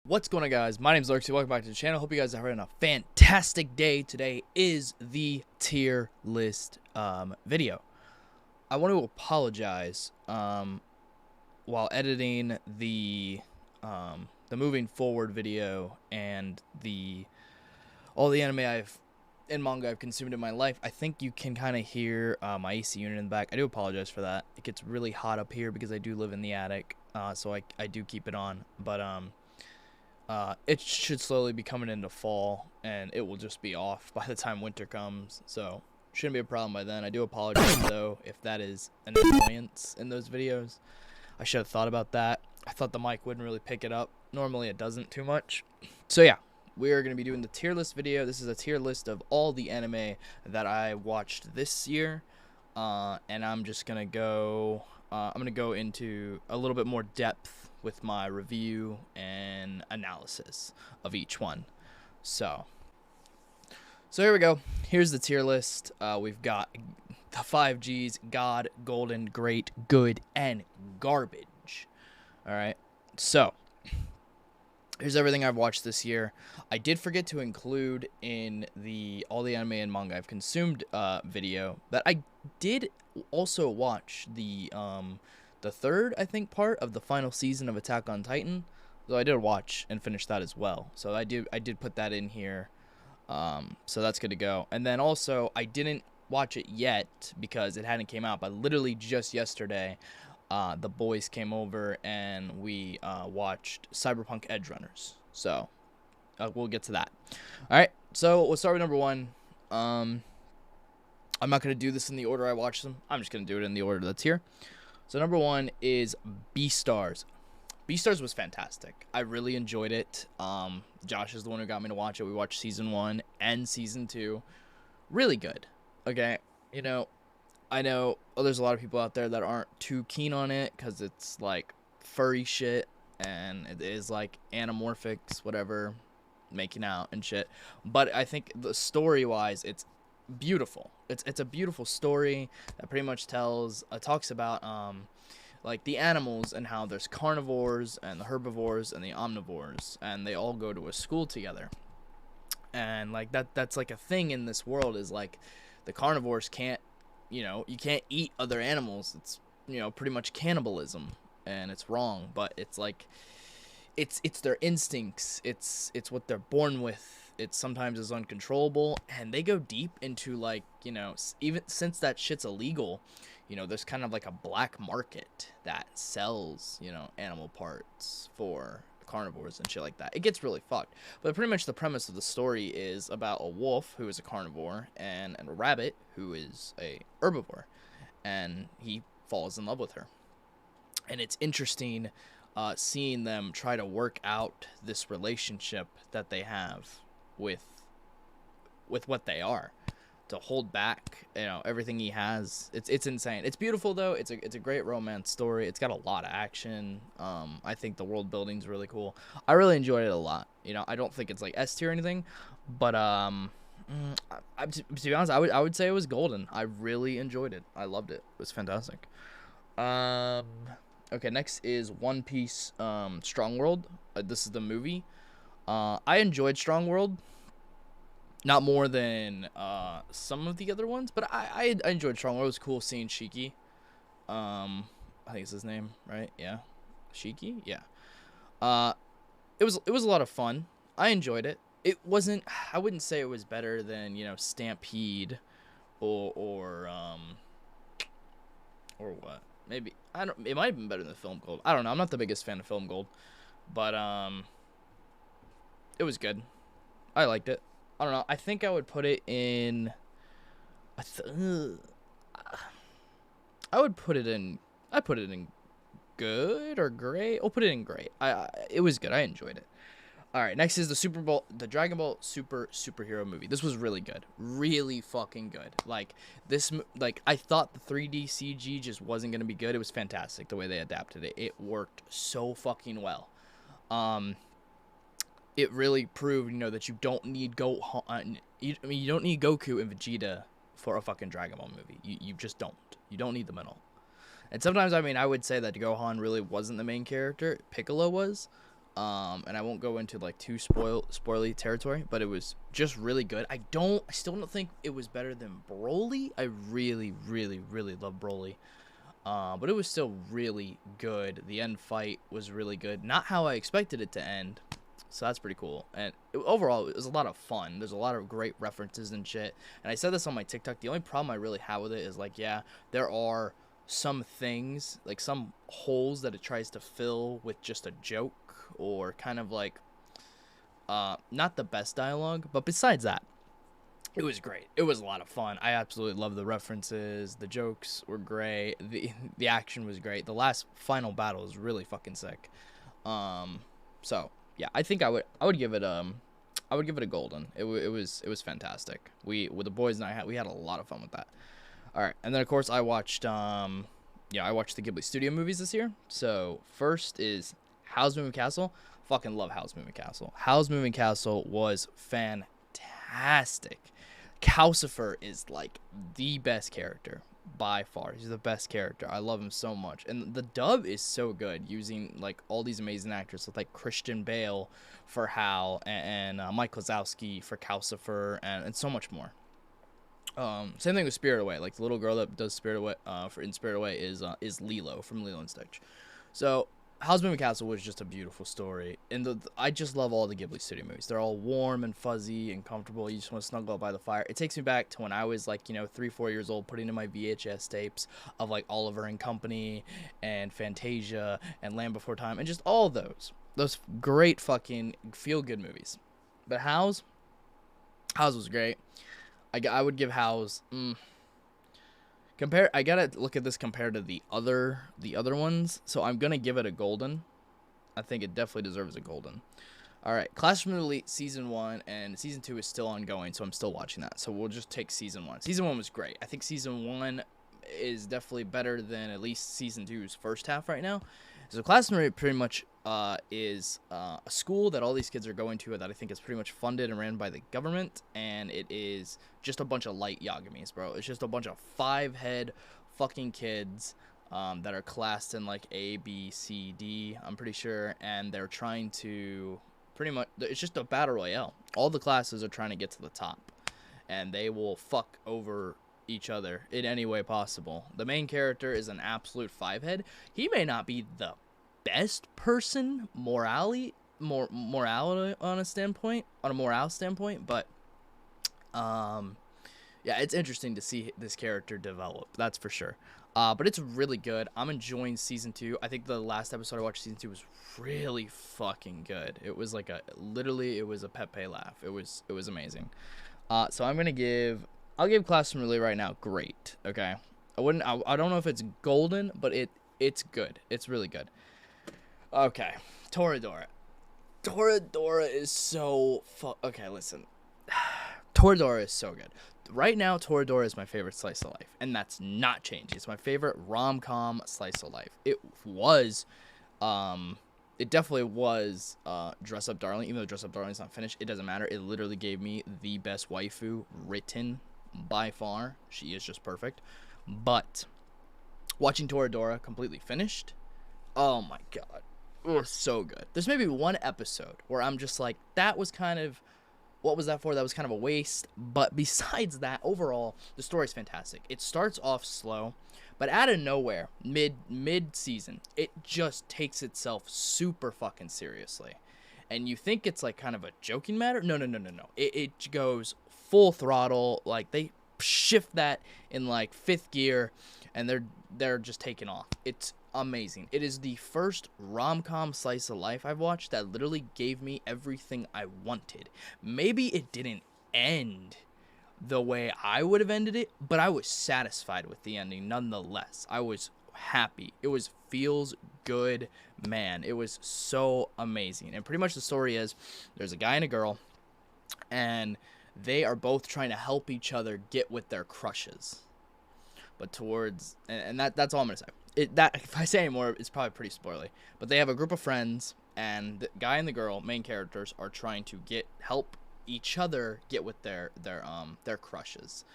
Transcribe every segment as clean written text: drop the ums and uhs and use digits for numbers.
What's going on, guys? My name's Lurksy. Welcome back to the channel. Hope you guys are having a fantastic day. Today is the tier list video. I want to apologize while editing the moving forward video and all the anime and manga I've consumed in my life. I think you can kind of hear my AC unit in the back. I do apologize for that. It gets really hot up here because I do live in the attic, so I do keep it on. But it should slowly be coming into fall, and it will just be off by the time winter comes, so shouldn't be a problem by then. I do apologize, though, if that is an annoyance in those videos. I should have thought about that. I thought the mic wouldn't really pick it up. Normally, it doesn't too much. So, yeah, we are going to be doing the tier list video. This is a tier list of all the anime that I watched this year, and I'm just going to go... I'm going to go into a little bit more depth with my review and analysis of each one. So here we go. Here's the tier list. We've got the 5 Gs: God, Golden, Great, Good, and Garbage. Alright, so here's everything I've watched this year. I did forget to include in all the anime and manga I've consumed video that I did also watch the third, I think, part of the final season of Attack on Titan. So I did watch and finish that as well. So I did put that in here. So that's good to go. And then also, I didn't watch it yet because it hadn't came out, but literally just yesterday, the boys came over and we watched Cyberpunk Edge Runners. So we'll get to that. All right, so we'll start with number one. I'm not going to do this in the order I watched them. I'm just going to do it in the order that's here. So number one is Beastars. Beastars was fantastic. I really enjoyed it. Josh is the one who got me to watch it. We watched season 1 and season 2. Really good. Okay, you know, I know there's a lot of people out there that aren't too keen on it because it's like furry shit and it is like anamorphics, whatever, making out and shit. But I think the story-wise, it's beautiful. It's a beautiful story that pretty much talks about like the animals and how there's carnivores and the herbivores and the omnivores, and they all go to a school together. And like that's like a thing in this world, is like the carnivores can't, you can't eat other animals. It's, pretty much cannibalism, and it's wrong, but it's like it's their instincts. It's what they're born with. It sometimes is uncontrollable, and they go deep into, like, even since that shit's illegal, there's kind of like a black market that sells, animal parts for carnivores and shit like that. It gets really fucked. But pretty much the premise of the story is about a wolf who is a carnivore and a rabbit who is a herbivore, and he falls in love with her. And it's interesting seeing them try to work out this relationship that they have with what they are, to hold back everything he has. It's insane. It's beautiful, though. It's a great romance story. It's got a lot of action. I think the world building's really cool. I really enjoyed it a lot. I don't think it's like S tier or anything, but to be honest, I would say it was golden. I really enjoyed it. I loved it. It was fantastic. Okay, next is One Piece Strong World. This is the movie. I enjoyed Strong World. Not more than some of the other ones, but I enjoyed Strong World. It was cool seeing Shiki. I think it's his name, right? Yeah, Shiki. Yeah. It was a lot of fun. I enjoyed it. It wasn't. I wouldn't say it was better than Stampede, or what? Maybe I don't. It might have been better than Film Gold. I don't know. I'm not the biggest fan of Film Gold, but it was good. I liked it. I don't know. I think I would put it in. I would put it in. I put it in good or great. I'll put it in great. It was good. I enjoyed it. All right. Next is the Dragon Ball superhero movie. This was really good. Really fucking good. Like I thought the 3D CG just wasn't gonna be good. It was fantastic the way they adapted it. It worked so fucking well. It really proved, that you don't need you don't need Goku and Vegeta for a fucking Dragon Ball movie. You just don't. You don't need them at all. And sometimes, I would say that Gohan really wasn't the main character. Piccolo was. And I won't go into like too spoily territory, but it was just really good. I still don't think it was better than Broly. I really, really, really love Broly. But it was still really good. The end fight was really good. Not how I expected it to end. So that's pretty cool. And overall, it was a lot of fun. There's a lot of great references and shit. And I said this on my TikTok. The only problem I really have with it is, like, yeah, there are some things, like some holes that it tries to fill with just a joke or kind of like not the best dialogue. But besides that, it was great. It was a lot of fun. I absolutely loved the references. The jokes were great. The action was great. The last final battle was really fucking sick. So yeah, I think I would give it a golden. It was fantastic. With the boys and we had a lot of fun with that. All right, and then of course I watched I watched the Ghibli Studio movies this year. So first is Howl's Moving Castle. Fucking love Howl's Moving Castle. Howl's Moving Castle was fantastic. Calcifer is like the best character by far. He's the best character. I love him so much, and the dub is so good, using like all these amazing actors with like Christian Bale for Hal and Mike Wazowski for Calcifer and so much more. Same thing with Spirit Away. Like the little girl that does Spirit Away in Spirit Away is Lilo from Lilo and Stitch. So Howl's Moving Castle was just a beautiful story, and I just love all the Ghibli Studio movies. They're all warm and fuzzy and comfortable. You just want to snuggle up by the fire. It takes me back to when I was like 3-4 years old, putting in my VHS tapes of like Oliver and Company and Fantasia and Land Before Time and just all those great fucking feel good movies. But Howl's was great. I would give Howl's I gotta look at this compared to the other ones, so I'm gonna give it a golden. I think it definitely deserves a golden. All right, Classroom Elite Season 1 and Season 2 is still ongoing, so I'm still watching that. So we'll just take Season 1. Season 1 was great. I think Season 1 is definitely better than at least Season 2's first half right now. So Classroom Elite pretty much is a school that all these kids are going to that I think is pretty much funded and ran by the government, and it is just a bunch of light Yagamis, bro. It's just a bunch of 5-head fucking kids that are classed in like A, B, C, D, I'm pretty sure, and they're trying to pretty much, it's just a battle royale. All the classes are trying to get to the top, and they will fuck over each other in any way possible. The main character is an absolute 5-head. He may not be the best person morale on a morale standpoint, but yeah, it's interesting to see this character develop, that's for sure. But it's really good. I'm enjoying Season 2. I think the last episode I watched, Season 2, was really fucking good. It was like it was a Pepe laugh. It was amazing. So I'll give Classroom Relay right now great. Okay, I don't know if it's golden, but it's good. It's really good. Okay, Toradora. Toradora is so okay, listen. Toradora is so good. Right now, Toradora is my favorite slice of life, and that's not changing. It's my favorite rom-com slice of life. It definitely was Dress Up Darling. Even though Dress Up Darling is not finished, it doesn't matter. It literally gave me the best waifu written by far. She is just perfect. But watching Toradora completely finished, oh my god, it was so good. There's maybe one episode where I'm just like, that was kind of, what was that for? That was kind of a waste. But besides that, overall, the story's fantastic. It starts off slow, but out of nowhere, mid-season, it just takes itself super fucking seriously. And you think it's like kind of a joking matter? No. It goes full throttle. Like, they shift that in like 5th gear, and they're just taking off. It's amazing. It is the first rom-com slice of life I've watched that literally gave me everything I wanted. Maybe it didn't end the way I would have ended it, but I was satisfied with the ending nonetheless. I was happy. It feels good, man. It was so amazing. And pretty much the story is, there's a guy and a girl, and they are both trying to help each other get with their crushes. But that's all I'm gonna say. If I say any more, it's probably pretty spoily. But they have a group of friends, and the guy and the girl, main characters, are trying to help each other get with their crushes.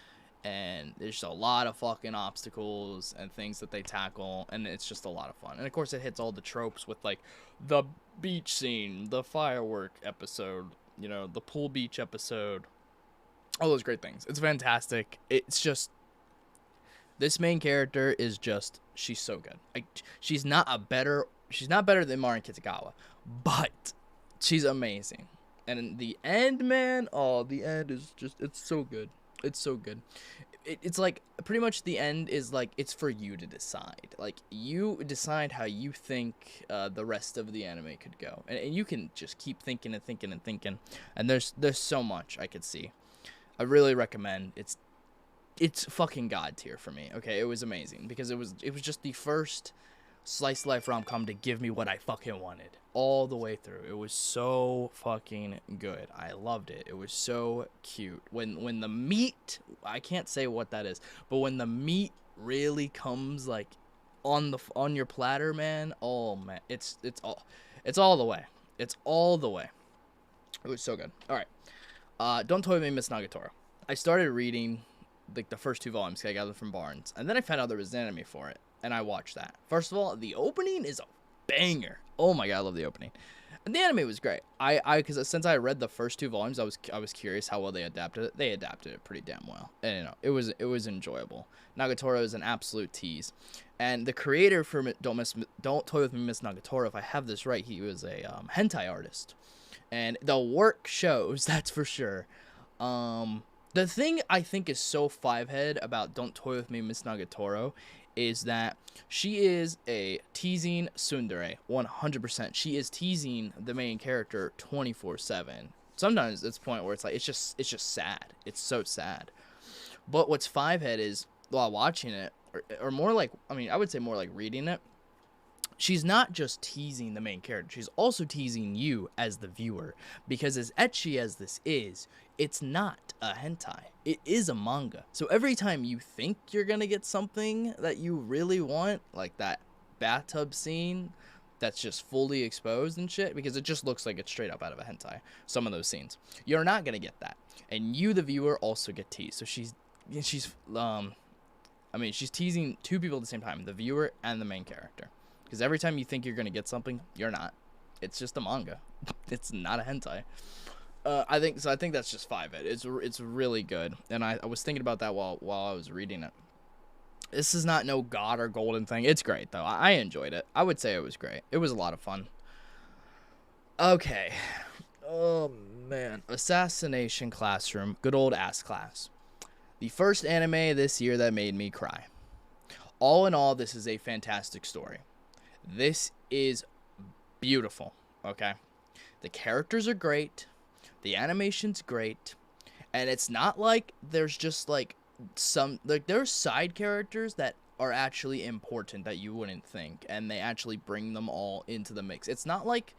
and there's just a lot of fucking obstacles and things that they tackle, and it's just a lot of fun. And of course it hits all the tropes with like the beach scene, the firework episode, you know, the pool beach episode, all those great things. It's fantastic. It's just, this main character is just, she's so good. Like, she's not better than Marin Kitagawa, but she's amazing. And in the end, man, the end is just, it's so good. It's so good. It's like, pretty much the end is like, it's for you to decide. Like, you decide how you think the rest of the anime could go. And you can just keep thinking and thinking and thinking. And there's so much I could see. I really recommend. It's fucking god tier for me. Okay, it was amazing. Because it was just the first slice of life rom-com to give me what I fucking wanted all the way through. It was so fucking good. I loved it. It was so cute. When the meat, I can't say what that is, but when the meat really comes like on your platter, man, oh man, it's all the way. It's all the way. It was so good. All right. Don't Toy With Me, Miss Nagatoro. I started reading like the first 2 volumes I gathered from Barnes, and then I found out there was an anime for it. And I watched that. First of all, the opening is a banger. Oh my god, I love the opening. And the anime was great. Because since I read the first 2 volumes, I was curious how well they adapted it. They adapted it pretty damn well. And you know, it was enjoyable. Nagatoro is an absolute tease. And the creator for Don't Toy With Me, Miss Nagatoro, if I have this right, he was a hentai artist. And the work shows, that's for sure. The thing I think is so 5-head about Don't Toy With Me, Miss Nagatoro is that she is a teasing tsundere 100%. She is teasing the main character 24/7. Sometimes it's a point where it's like it's just sad. It's so sad. But what's 5-head is, while watching it, or more like, I mean, I would say more like reading it, she's not just teasing the main character, she's also teasing you as the viewer. Because as ecchi as this is, it's not a hentai. It is a manga. So every time you think you're gonna get something that you really want, like that bathtub scene that's just fully exposed and shit, because it just looks like it's straight up out of a hentai, some of those scenes, you're not gonna get that. And you, the viewer, also get teased. So she's teasing 2 people at the same time, the viewer and the main character. Because every time you think you're going to get something, you're not. It's just a manga. It's not a hentai. I think that's just 5-head. It's really good. And I was thinking about that while I was reading it. This is not no God or Golden thing. It's great, though. I enjoyed it. I would say it was great. It was a lot of fun. Okay. Oh, man. Assassination Classroom. Good old ass class. The first anime this year that made me cry. All in all, this is a fantastic story. This is beautiful, okay? The characters are great. The animation's great. And it's not like there's just like there's side characters that are actually important that you wouldn't think, and they actually bring them all into the mix. It's not like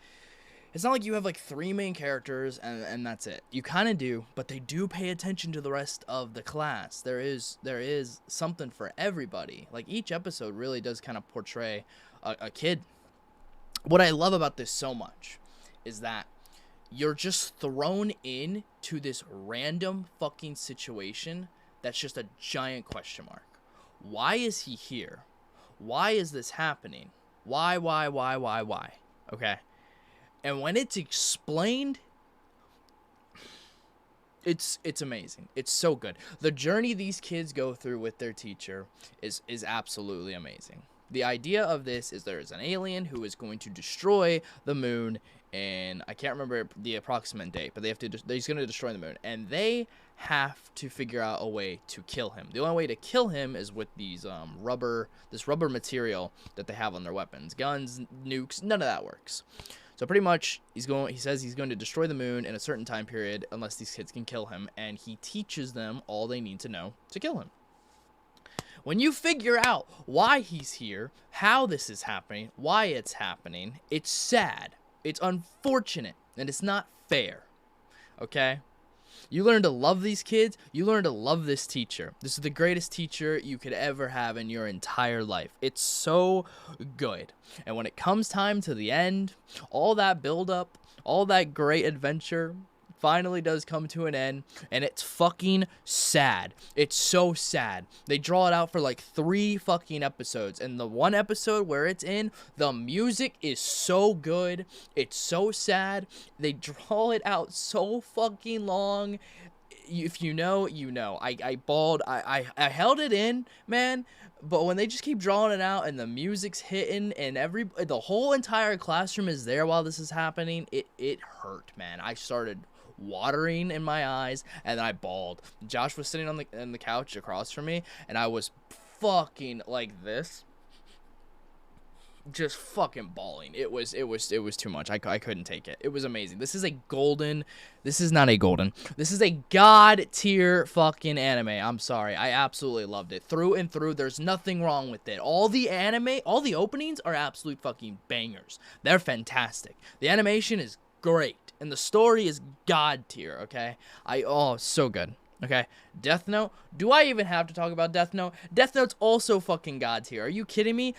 you have like 3 main characters and that's it. You kind of do, but they do pay attention to the rest of the class. There is something for everybody. Like, each episode really does kind of portray a kid. What I love about this so much is that you're just thrown in to this random fucking situation that's just a giant question mark. Why is he here? Why is this happening? Why? Okay? And when it's explained, it's amazing. It's so good. The journey these kids go through with their teacher is absolutely amazing. The idea of this is there is an alien who is going to destroy the moon, and I can't remember the approximate date, but he's going to destroy the moon, and they have to figure out a way to kill him. The only way to kill him is with these rubber material that they have on their weapons. Guns, nukes, none of that works. So pretty much, he says he's going to destroy the moon in a certain time period unless these kids can kill him, and he teaches them all they need to know to kill him. When you figure out why he's here, how this is happening, why it's happening, it's sad, it's unfortunate, and it's not fair. Okay? You learn to love these kids. You learn to love this teacher. This is the greatest teacher you could ever have in your entire life. It's so good. And when it comes time to the end, all that build up, all that great adventure finally does come to an end, and it's fucking sad. It's so sad. They draw it out for like 3 fucking episodes, and the one episode where it's in, the music is so good. It's so sad. They draw it out so fucking long. If you know, you know. I bawled. I held it in, man. But when they just keep drawing it out and the music's hitting and the whole entire classroom is there while this is happening, it hurt, man. I started watering in my eyes and then I bawled. Josh was sitting on the couch across from me, and I was fucking like this, just fucking bawling. It was too much. I couldn't take it. It was amazing. This is a god tier fucking anime. I'm sorry. I absolutely loved it. Through and through, there's nothing wrong with it. All the openings are absolute fucking bangers. They're fantastic. The animation is great. And the story is god tier, okay? So good. Okay, Death Note. Do I even have to talk about Death Note? Death Note's also fucking god tier. Are you kidding me?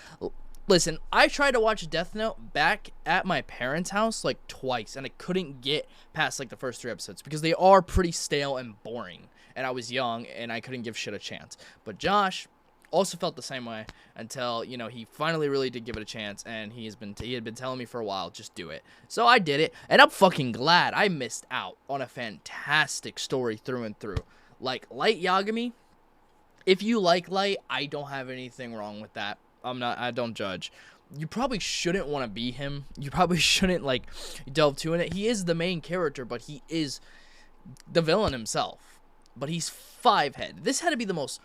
Listen, I tried to watch Death Note back at my parents' house like twice, and I couldn't get past like the first 3 episodes because they are pretty stale and boring. And I was young, and I couldn't give shit a chance. But Josh also felt the same way until, you know, he finally really did give it a chance, and he had been telling me for a while, just do it. So I did it, and I'm fucking glad. I missed out on a fantastic story through and through. Like Light Yagami, if you like Light, I don't have anything wrong with that. I don't judge. You probably shouldn't want to be him. You probably shouldn't, like, delve too in it. He is the main character, but he is the villain himself. But he's 5-head. This had to be the most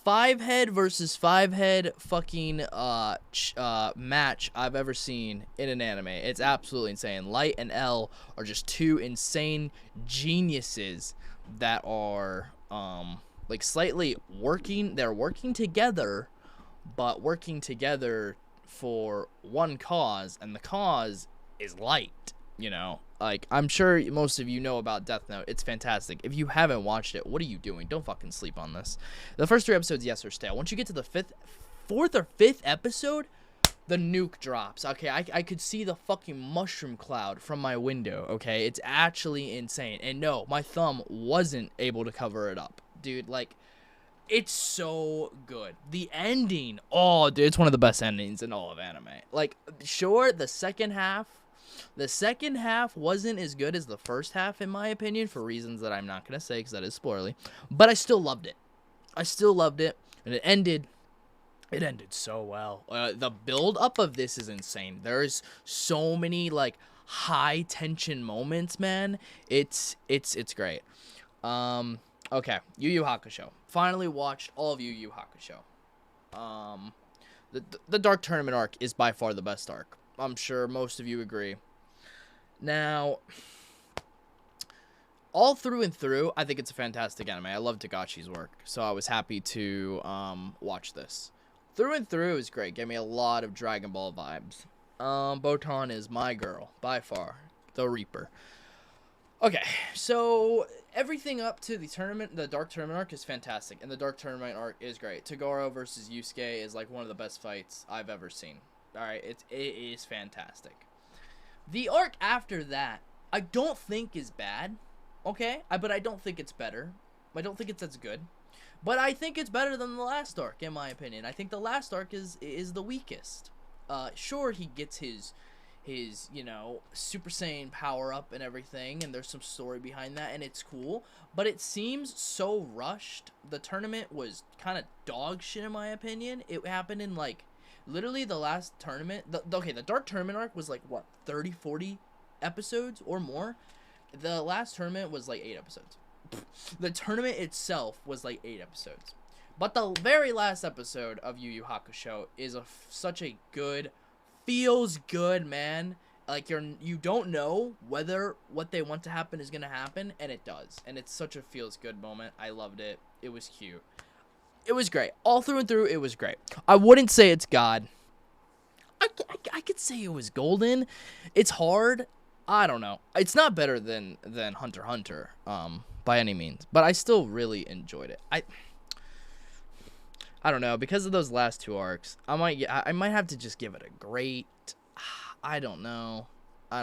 5-head versus 5-head fucking match I've ever seen in an anime. It's absolutely insane. Light and L are just 2 insane geniuses that are, like, slightly working. They're working together, but working together for one cause, and the cause is light, you know? Like, I'm sure most of you know about Death Note. It's fantastic. If you haven't watched it, what are you doing? Don't fucking sleep on this. The first 3 episodes, yes, are stale. Once you get to the 4th or 5th episode, the nuke drops. Okay, I could see the fucking mushroom cloud from my window, okay? It's actually insane. And no, my thumb wasn't able to cover it up. Dude, like, it's so good. The ending, oh, dude, it's one of the best endings in all of anime. Like, sure, the second half wasn't as good as the first half, in my opinion, for reasons that I'm not going to say because that is spoilery. But I still loved it. And it ended so well. The build-up of this is insane. There's so many, like, high-tension moments, man. It's great. Okay, Yu Yu Hakusho. Finally watched all of Yu Yu Hakusho. The Dark Tournament arc is by far the best arc. I'm sure most of you agree. Now, all through and through, I think it's a fantastic anime. I love Togachi's work, so I was happy to watch this. Through and through, it was great. Gave me a lot of Dragon Ball vibes. Botan is my girl, by far. The Reaper. Okay, so everything up to the tournament, the Dark Tournament arc is fantastic, and the Dark Tournament arc is great. Toguro versus Yusuke is like one of the best fights I've ever seen. Alright, it is fantastic. The arc after that, I don't think is bad, okay? But I don't think it's better. I don't think it's as good. But I think it's better than the last arc, in my opinion. I think the last arc is the weakest. Sure, he gets his, you know, Super Saiyan power up and everything, and there's some story behind that, and it's cool, but it seems so rushed. The tournament was kind of dog shit, in my opinion. It happened in, like, literally the last tournament. The Dark Tournament arc was, like, what, 30, 40 episodes or more? The last tournament was, like, 8 episodes. The tournament itself was, like, 8 episodes. But the very last episode of Yu Yu Hakusho is such a good, feels good, man. Like, you don't know whether what they want to happen is gonna happen, and it does. And it's such a feels good moment. I loved it. It was cute. It was great. All through and through, it was great. I wouldn't say it's God. I could say it was golden. It's hard. I don't know. It's not better than Hunter x Hunter, by any means. But I still really enjoyed it. I don't know, because of those last 2 arcs, I might have to just give it a great. I don't know. I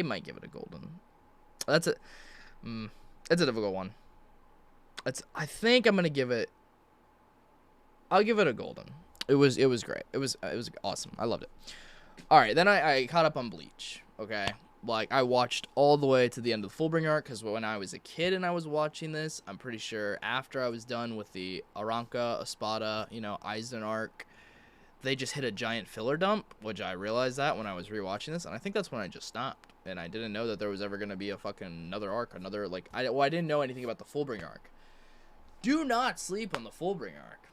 might give it a golden. It's a difficult one. I think I'm gonna give it. I'll give it a golden. It was great. It was awesome. I loved it. All right, then I caught up on Bleach. Okay, like I watched all the way to the end of the Fullbringer arc because when I was a kid and I was watching this, I'm pretty sure after I was done with the Aranka, Espada, Aizen arc, they just hit a giant filler dump, which I realized that when I was rewatching this, and I think that's when I just stopped. And I didn't know that there was ever gonna be a fucking another arc, I didn't know anything about the Fullbringer arc. Do not sleep on the Fullbringer arc.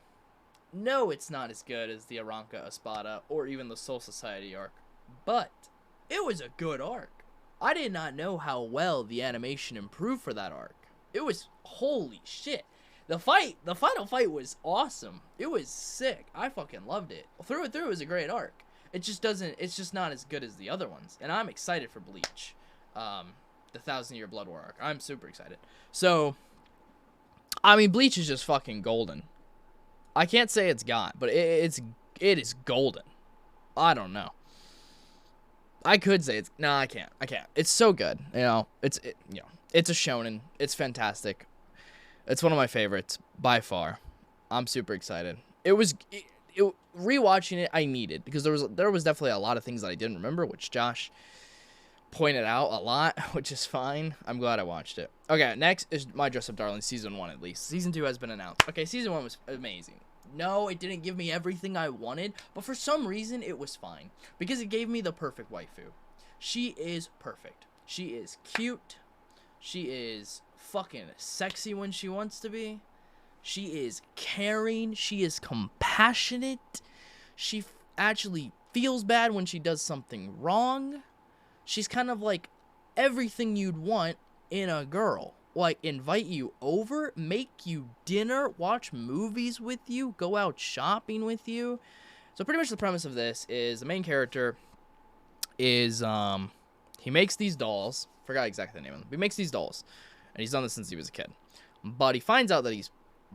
No, it's not as good as the Aranka Espada or even the Soul Society arc, but it was a good arc. I did not know how well the animation improved for that arc. It was holy shit. The final fight was awesome. It was sick. I fucking loved it. Through and through, it was a great arc. It's just not as good as the other ones, and I'm excited for Bleach, the 1,000-Year Blood War arc. I'm super excited. So, I mean, Bleach is just fucking golden. I can't say it's God, but it is golden. I don't know. I could say it's no, I can't. It's so good. It's a shonen. It's fantastic. It's one of my favorites by far. I'm super excited. Rewatching it, I needed because there was definitely a lot of things that I didn't remember, which Josh pointed out a lot, which is fine. I'm glad I watched it. Okay, next is My Dress Up Darling season 1 at least. Season 2 has been announced. Okay, season 1 was amazing. No, it didn't give me everything I wanted, but for some reason it was fine because it gave me the perfect waifu. She is perfect. She is cute. She is fucking sexy when she wants to be. She is caring. She is compassionate. She actually feels bad when she does something wrong. She's kind of like everything you'd want in a girl. Like, invite you over, make you dinner, watch movies with you, go out shopping with you. So pretty much the premise of this is the main character is, he makes these dolls. Forgot exactly the name of them. He makes these dolls. And he's done this since he was a kid. But he finds out that he's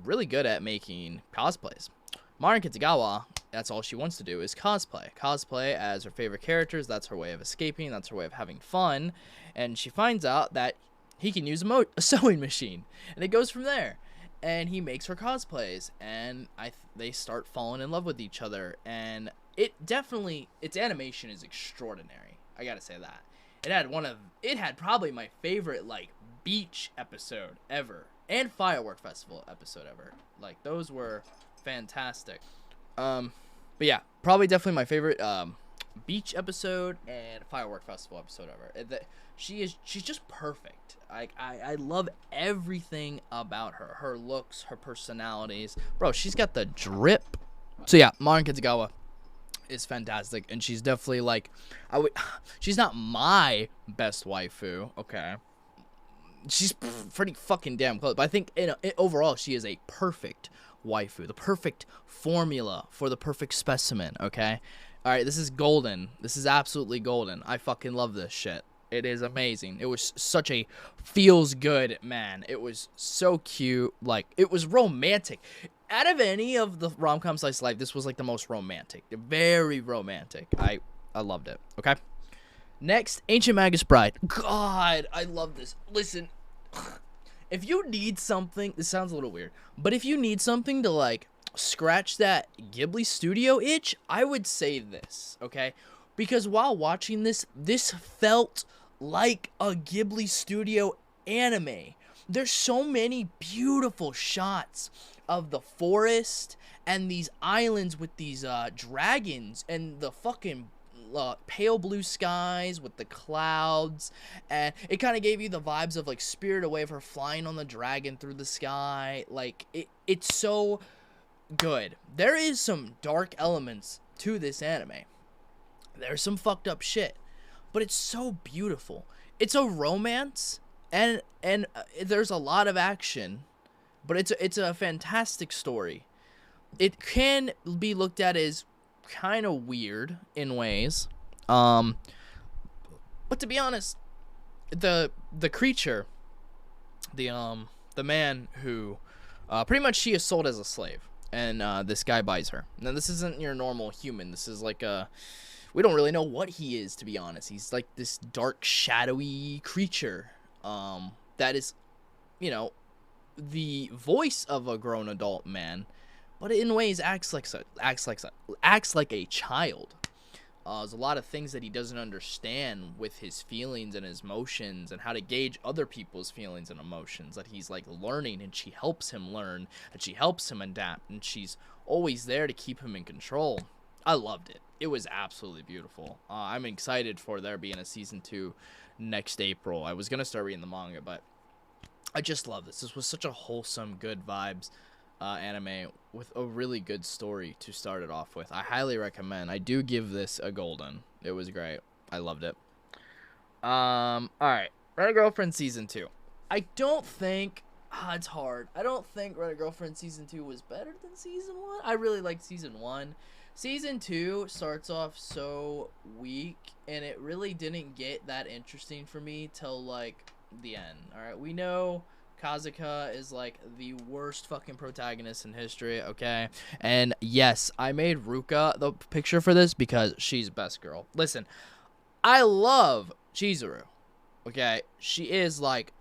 really good at making cosplays. Marin Kitagawa, that's all she wants to do is cosplay. Cosplay as her favorite characters. That's her way of escaping. That's her way of having fun. And she finds out that he can use a sewing machine. And it goes from there. And he makes her cosplays. And they start falling in love with each other. And its animation is extraordinary. I gotta say that. It had probably my favorite, beach episode ever. And firework festival episode ever. Those were fantastic. But yeah, probably definitely my favorite beach episode and firework festival episode ever. She's just perfect. I love everything about her. Her looks, her personalities. Bro, she's got the drip. So yeah, Marin Kitagawa is fantastic, and she's definitely she's not my best waifu, okay? She's pretty fucking damn close, but I think overall she is a perfect waifu, the perfect formula for the perfect specimen, okay? All right, this is golden. This is absolutely golden. I fucking love this shit. It is amazing. It was such a feels good, man. It was so cute. It was romantic. Out of any of the rom-com slice of life, this was the most romantic. Very romantic. I loved it. Okay. Next, Ancient Magus Bride. God, I love this. Listen, if you need something, this sounds a little weird, but if you need something to scratch that Ghibli studio itch, I would say this, okay? Because while watching this felt like a Ghibli studio anime. There's so many beautiful shots of the forest and these islands with these dragons and the fucking pale blue skies with the clouds, and it kind of gave you the vibes of Spirited Away of her flying on the dragon through the sky. It's so good. There is some dark elements to this anime. There's some fucked up shit, but it's so beautiful. It's a romance, and there's a lot of action, but it's a fantastic story. It can be looked at as kind of weird in ways, but to be honest, the creature, the man who pretty much she is sold as a slave, and this guy buys her. Now this isn't your normal human. This is we don't really know what he is, to be honest. He's this dark, shadowy creature, that is, you know, the voice of a grown adult man, but in ways acts like a child. There's a lot of things that he doesn't understand with his feelings and his emotions and how to gauge other people's feelings and emotions that he's like learning, and she helps him learn and she helps him adapt, and she's always there to keep him in control. I loved it. It was absolutely beautiful. I'm excited for there being a season 2 next April. I was going to start reading the manga, but I just love this. This was such a wholesome, good vibes anime with a really good story to start it off with. I highly recommend. I do give this a golden. It was great. I loved it. All right, Rent-A-Girlfriend season 2. I don't think it's hard. I don't think Rent-A-Girlfriend season 2 was better than season 1. I really liked season 1. Season 2 starts off so weak, and it really didn't get that interesting for me till like the end. All right, we know Kazuka is like the worst fucking protagonist in history, okay? And yes, I made Ruka the picture for this because she's best girl. Listen, I love Chizuru, okay? She is like,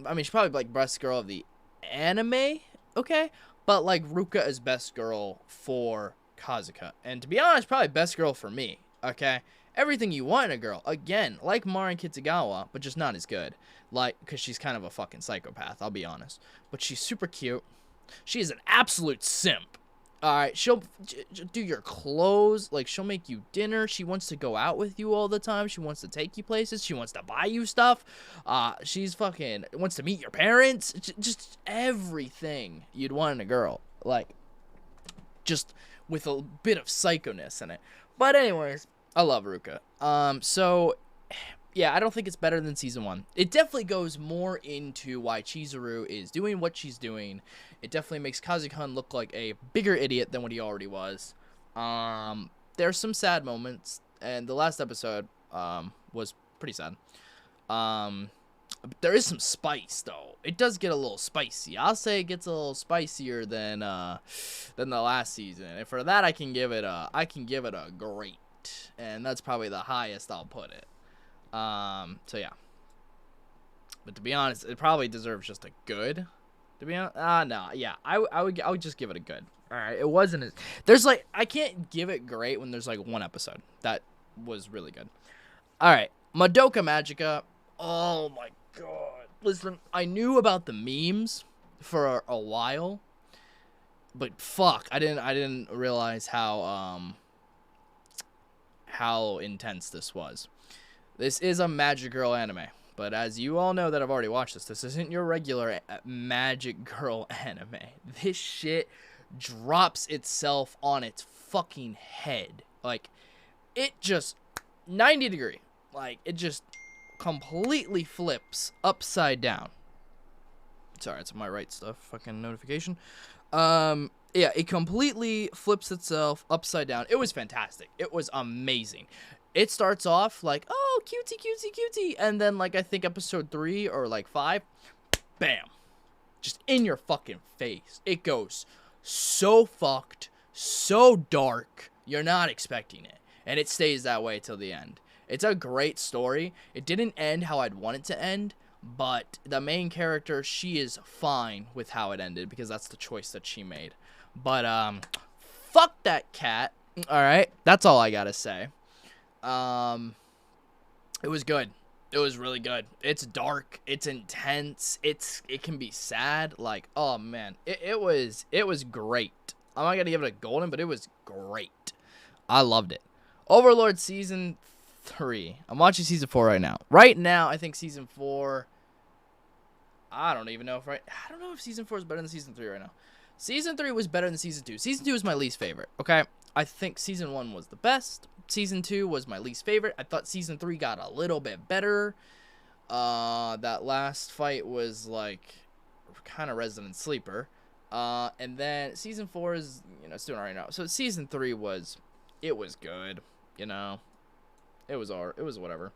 I mean, she's probably like best girl of the anime, okay? But like Ruka is best girl for Kazuka. And to be honest, probably best girl for me, okay? Everything you want in a girl. Again, like Marin Kitagawa, but just not as good. Like, because she's kind of a fucking psychopath, I'll be honest. But she's super cute. She is an absolute simp. Alright, she'll do your clothes. Like, she'll make you dinner. She wants to go out with you all the time. She wants to take you places. She wants to buy you stuff. She's fucking wants to meet your parents. Just everything you'd want in a girl. Like, just with a bit of psychoness in it. But anyways, I love Ruka. So yeah, I don't think it's better than season 1. It definitely goes more into why Chizuru is doing what she's doing. It definitely makes Kazuka look like a bigger idiot than what he already was. There's some sad moments, and the last episode was pretty sad. There is some spice though. It does get a little spicy. I'll say it gets a little spicier than the last season. And for that, I can give it a great. And that's probably the highest I'll put it. So yeah. But to be honest, it probably deserves just a good. To be honest, no, yeah, I would just give it a good. All right, it wasn't as there's like I can't give it great when there's like one episode that was really good. All right, Madoka Magica. Oh my god, listen, I knew about the memes for a while, but fuck, I didn't realize how intense this was. This is a Magic Girl anime, but as you all know that I've already watched this isn't your regular Magic Girl anime. This shit drops itself on its fucking head. Like, it just 90 degree. Like, it just completely flips upside down. Sorry, it's my right stuff. Fucking notification. Yeah, it completely flips itself upside down. It was fantastic. It was amazing. It starts off like, oh, cutesy, cutesy, cutesy. And then, like, I think episode 3 or, like, 5, bam. Just in your fucking face. It goes so fucked, so dark, you're not expecting it. And it stays that way till the end. It's a great story. It didn't end how I'd want it to end. But the main character, she is fine with how it ended because that's the choice that she made. But, fuck that cat. Alright, that's all I gotta say. It was good. It was really good. It's dark. It's intense. It can be sad. Like, oh man, it was great. I'm not gonna give it a golden, but it was great. I loved it. Overlord season 3. I'm watching season 4 right now. Right now, I think season 4. I don't even know if I don't know if season 4 is better than season 3 right now. Season 3 was better than season 2. Season 2 is my least favorite. Okay, I think season 1 was the best. Season 2 was my least favorite. I thought season 3 got a little bit better. That last fight was like kind of Resident Sleeper. And then season 4 is, it's doing alright now. So season 3 was good, It was whatever.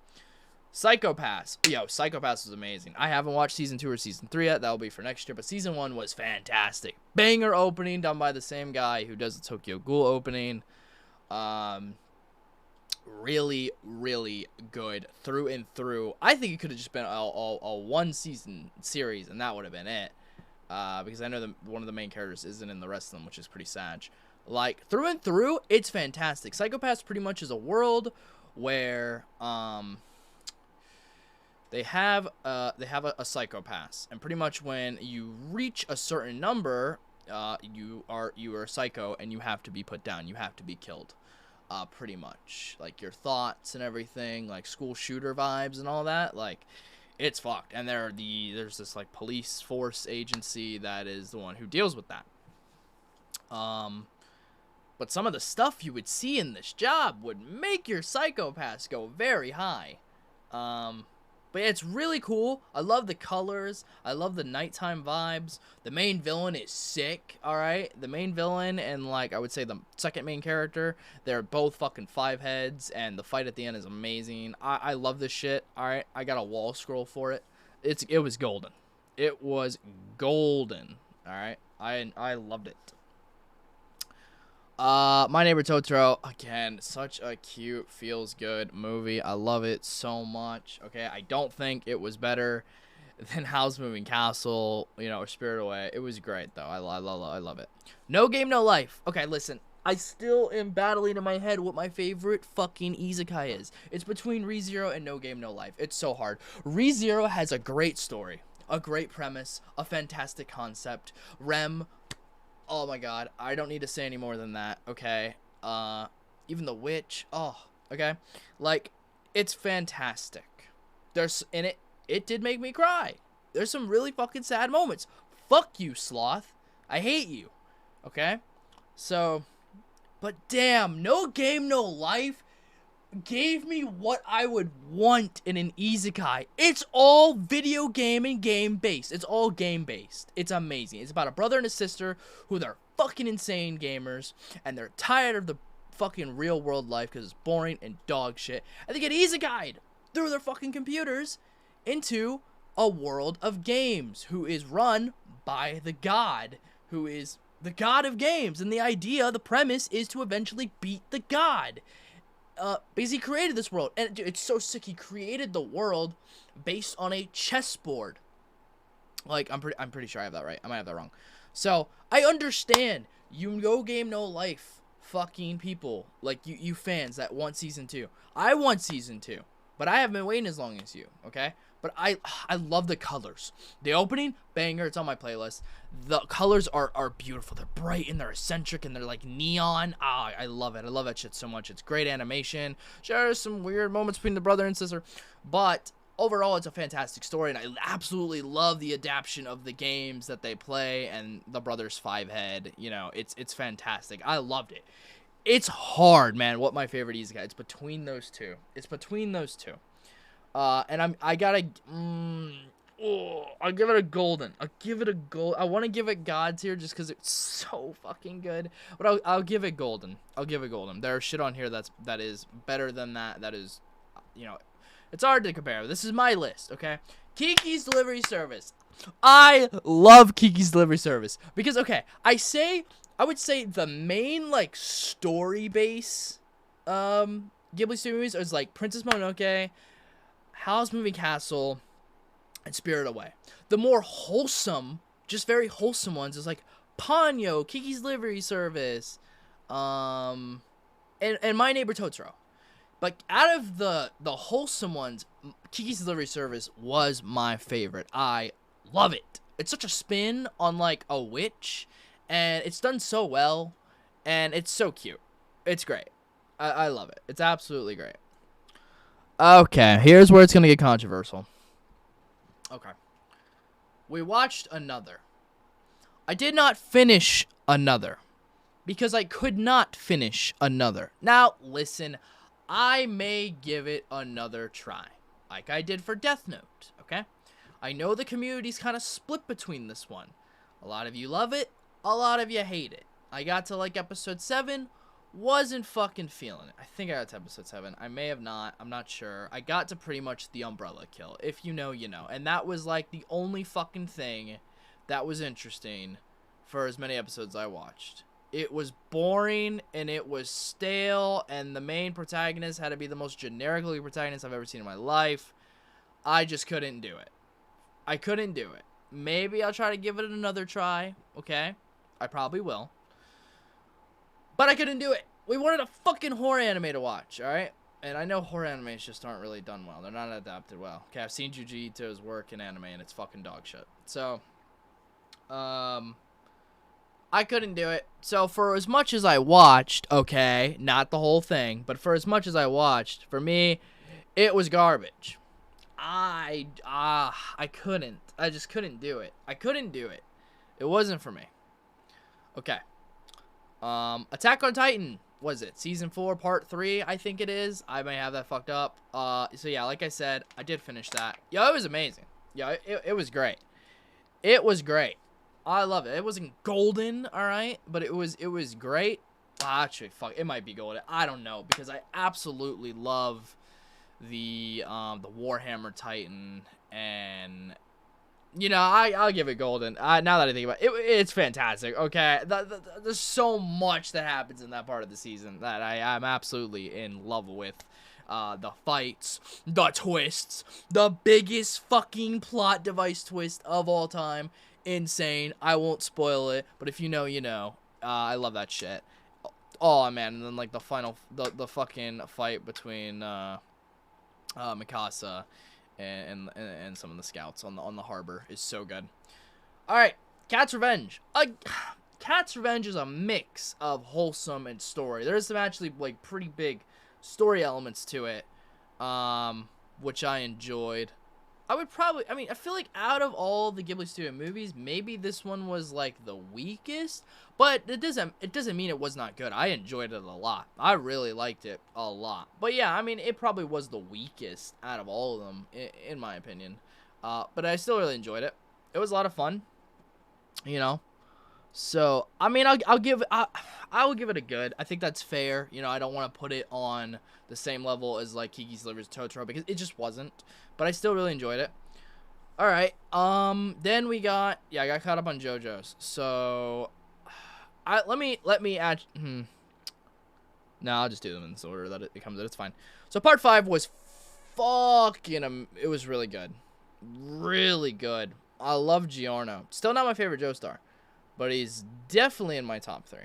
Psycho-Pass. Yo, Psycho-Pass was amazing. I haven't watched season 2 or season 3 yet. That'll be for next year. But season 1 was fantastic. Banger opening done by the same guy who does the Tokyo Ghoul opening. really, really good through and through. I think it could have just been a one-season series, and that would have been it. Because I know one of the main characters isn't in the rest of them, which is pretty sad. Like, through and through, it's fantastic. Psychopaths pretty much is a world where they have a psychopath, and pretty much when you reach a certain number, you are a psycho, and you have to be put down. You have to be killed. Pretty much, like, your thoughts and everything, like school shooter vibes and all that, like, it's fucked. And there's this like police force agency that is the one who deals with that. But some of the stuff you would see in this job would make your psychopaths go very high. But yeah, it's really cool. I love the colors. I love the nighttime vibes. The main villain is sick, alright? The main villain and, like, I would say the second main character, they're both fucking 5 heads, and the fight at the end is amazing. I love this shit, alright? I got a wall scroll for it. It was golden. It was golden, alright? I loved it. My Neighbor Totoro, again, such a cute, feels good movie. I love it so much. Okay, I don't think it was better than Howl's Moving Castle, you know, or Spirited Away. It was great though. I love it. No Game No Life. Okay, listen. I still am battling in my head what my favorite fucking isekai is. It's between ReZero and No Game No Life. It's so hard. ReZero has a great story, a great premise, a fantastic concept. Rem, oh my god, I don't need to say any more than that, okay? Even the witch, oh, okay? Like, it's fantastic. In it did make me cry. There's some really fucking sad moments. Fuck you, Sloth. I hate you, okay? So, but damn, No Game No Life gave me what I would want in an isekai. It's all video game and game based. It's all game based. It's amazing. It's about a brother and a sister who they're fucking insane gamers, and they're tired of the fucking real world life because it's boring and dog shit, and they get isekai'd through their fucking computers into a world of games who is run by the god, who is the god of games, and the premise is to eventually beat the god. Because he created this world, and it's so sick. He created the world based on a chessboard. Like, I'm pretty sure I have that right. I might have that wrong. So I understand you No Game No Life fucking people, like you fans that want season 2. I want season 2, but I haven't been waiting as long as you. Okay, but I love the colors. The opening banger. It's on my playlist. The colors are beautiful. They're bright and they're eccentric and they're like neon. I love it. I love that shit so much. It's great animation. Sure, there's some weird moments between the brother and sister, but overall, it's a fantastic story, and I absolutely love the adaptation of the games that they play and the brothers 5-head. You know, it's fantastic. I loved it. It's hard, man. What my favorite isekai? It's between those two. And I'll give it a golden. I want to give it God's here just because it's so fucking good. But I'll give it golden. There's shit on here that is better than that. That is, you know, it's hard to compare. This is my list, okay? Kiki's Delivery Service. I love Kiki's Delivery Service because, okay, I would say the main like story base Ghibli Studio movies is like Princess Mononoke, Howl's Moving Castle, and Spirited Away. The more wholesome, just very wholesome ones is like Ponyo, Kiki's Delivery Service, and My Neighbor Totoro. But out of the wholesome ones, Kiki's Delivery Service was my favorite. I love it. It's such a spin on like a witch, and it's done so well, and it's so cute. It's great. I love it. It's absolutely great. Okay, here's where it's going to get controversial. Okay. We watched Another. I did not finish Another because I could not finish Another. Now, listen, I may give it another try, like I did for Death Note, okay? I know the community's kind of split between this one. A lot of you love it, a lot of you hate it. I got to like episode 7, wasn't fucking feeling it. I think I got to episode 7. I may have not. I'm not sure. I got to pretty much the umbrella kill. If you know, you know. And that was like the only fucking thing that was interesting for as many episodes I watched. It was boring and it was stale, and the main protagonist had to be the most generically protagonist I've ever seen in my life. I just couldn't do it. I couldn't do it. Maybe I'll try to give it another try, okay? I probably will. But I couldn't do it. We wanted a fucking horror anime to watch, alright? And I know horror animes just aren't really done well. They're not adapted well. Okay, I've seen Junji Ito's work in anime, and it's fucking dog shit. So, I couldn't do it. So, for as much as I watched, okay, not the whole thing, but for as much as I watched, for me, it was garbage. I couldn't. I just couldn't do it. I couldn't do it. It wasn't for me. Okay. Attack on Titan. Was it season 4 part 3? I think it is. I may have that fucked up. So yeah, like I said, I did finish that. Yo, it was amazing. Yeah, it was great. It was great. I love it. It wasn't golden, all right, but it was great. Actually, fuck, it might be golden. I don't know, because I absolutely love the Warhammer Titan, and you know, I'll give it golden. Now that I think about it, it's fantastic. Okay, there's so much that happens in that part of the season that I'm absolutely in love with. The fights, the twists, the biggest fucking plot device twist of all time. Insane. I won't spoil it, but if you know, you know. I love that shit. Oh man, and then like the final, the fucking fight between Mikasa and some of the scouts on the harbor is so good. All right, Cat's Revenge. Cat's Revenge is a mix of wholesome and story. There's some actually like pretty big story elements to it, which I enjoyed. I feel like out of all the Ghibli Studio movies, maybe this one was like the weakest, but it doesn't mean it was not good. I enjoyed it a lot. I really liked it a lot. But yeah, I mean, it probably was the weakest out of all of them, in my opinion. But I still really enjoyed it. It was a lot of fun, you know. So I mean, I will give it a good. I think that's fair. You know, I don't want to put it on the same level as like Kiki's Delivery Totoro, because it just wasn't. But I still really enjoyed it. All right. Then we got, yeah, I got caught up on JoJo's. So let me add. No, I'll just do them in this order that it comes in. It's fine. So part 5 was fucking. It was really good, really good. I love Giorno. Still not my favorite Joestar, but he's definitely in my top 3.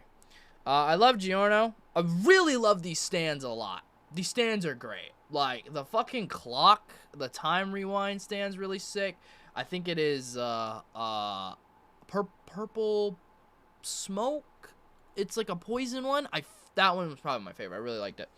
I love Giorno. I really love these stands a lot. These stands are great. Like, the fucking clock, the time rewind stand's really sick. I think it is, purple smoke. It's like a poison one. That one was probably my favorite. I really liked it.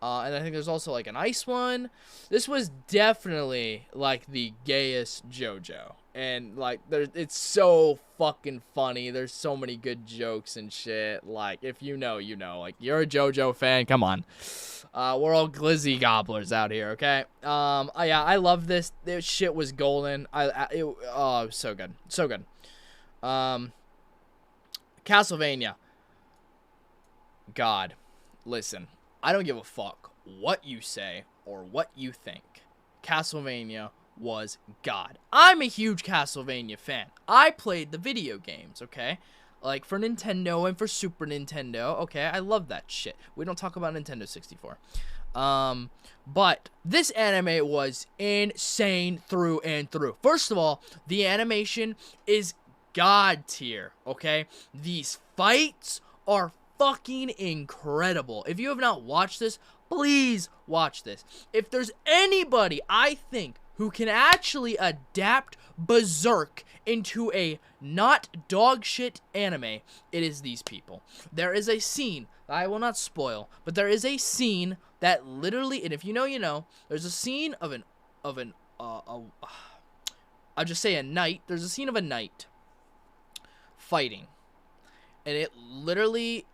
And I think there's also, like, an ice one. This was definitely, like, the gayest JoJo. And, like, it's so fucking funny. There's so many good jokes and shit. Like, if you know, you know. Like, you're a JoJo fan, come on. We're all glizzy gobblers out here, okay? Yeah, I love this. This shit was golden. It was so good. So good. Castlevania. God, listen. I don't give a fuck what you say or what you think. Castlevania was God. I'm a huge Castlevania fan. I played the video games, okay? Like, for Nintendo and for Super Nintendo, okay? I love that shit. We don't talk about Nintendo 64. But this anime was insane through and through. First of all, the animation is God tier, okay? These fights are fucking incredible. If you have not watched this, please watch this. If there's anybody, I think, who can actually adapt Berserk into a not dog shit anime, it is these people. There is a scene, I will not spoil, but there is a scene that literally, and if you know, you know, there's a scene of I'll just say a knight. There's a scene of a knight fighting, and it literally,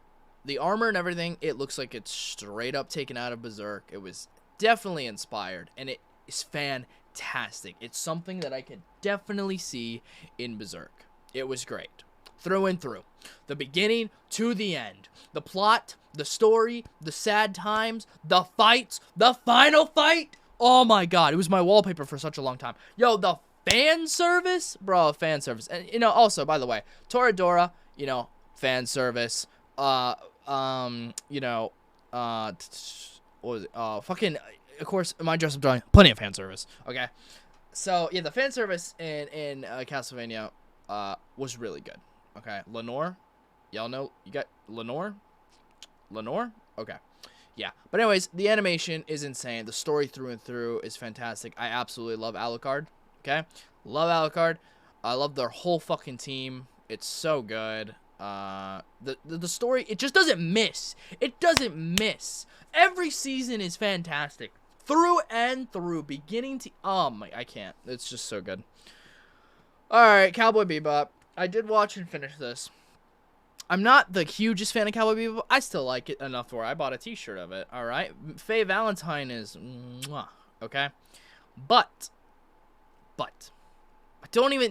the armor and everything, it looks like it's straight up taken out of Berserk. It was definitely inspired, and it is fantastic. It's something that I could definitely see in Berserk. It was great. Through and through. The beginning to the end. The plot, the story, the sad times, the fights, the final fight. Oh my god, it was my wallpaper for such a long time. Yo, the fan service? Bro, fan service. And, you know, also, by the way, Toradora, you know, fan service. you know, what was it? Fucking, of course, my Joseph drawing, plenty of fan service. Okay, so yeah, the fan service in Castlevania, was really good. Okay, Lenore, y'all know you got Lenore, Okay, yeah. But anyways, the animation is insane. The story through and through is fantastic. I absolutely love Alucard. Okay, love Alucard. I love their whole fucking team. It's so good. The story, it just doesn't miss. It doesn't miss. Every season is fantastic. Through and through, beginning to... Oh, my... I can't. It's just so good. Alright, Cowboy Bebop. I did watch and finish this. I'm not the hugest fan of Cowboy Bebop. I still like it enough to where I bought a t-shirt of it. Alright? Faye Valentine is... Mwah, okay? But...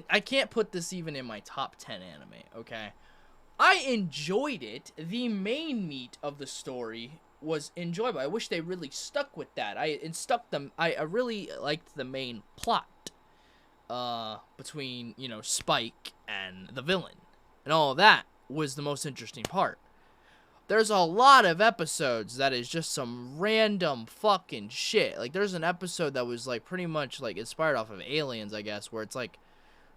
I can't put this even in my top 10 anime, okay? I enjoyed it. The main meat of the story was enjoyable. I wish they really stuck with that. I really liked the main plot between, you know, Spike and the villain. And all of that was the most interesting part. There's a lot of episodes that is just some random fucking shit. Like, there's an episode that was, like, pretty much, like, inspired off of Aliens, I guess, where it's, like,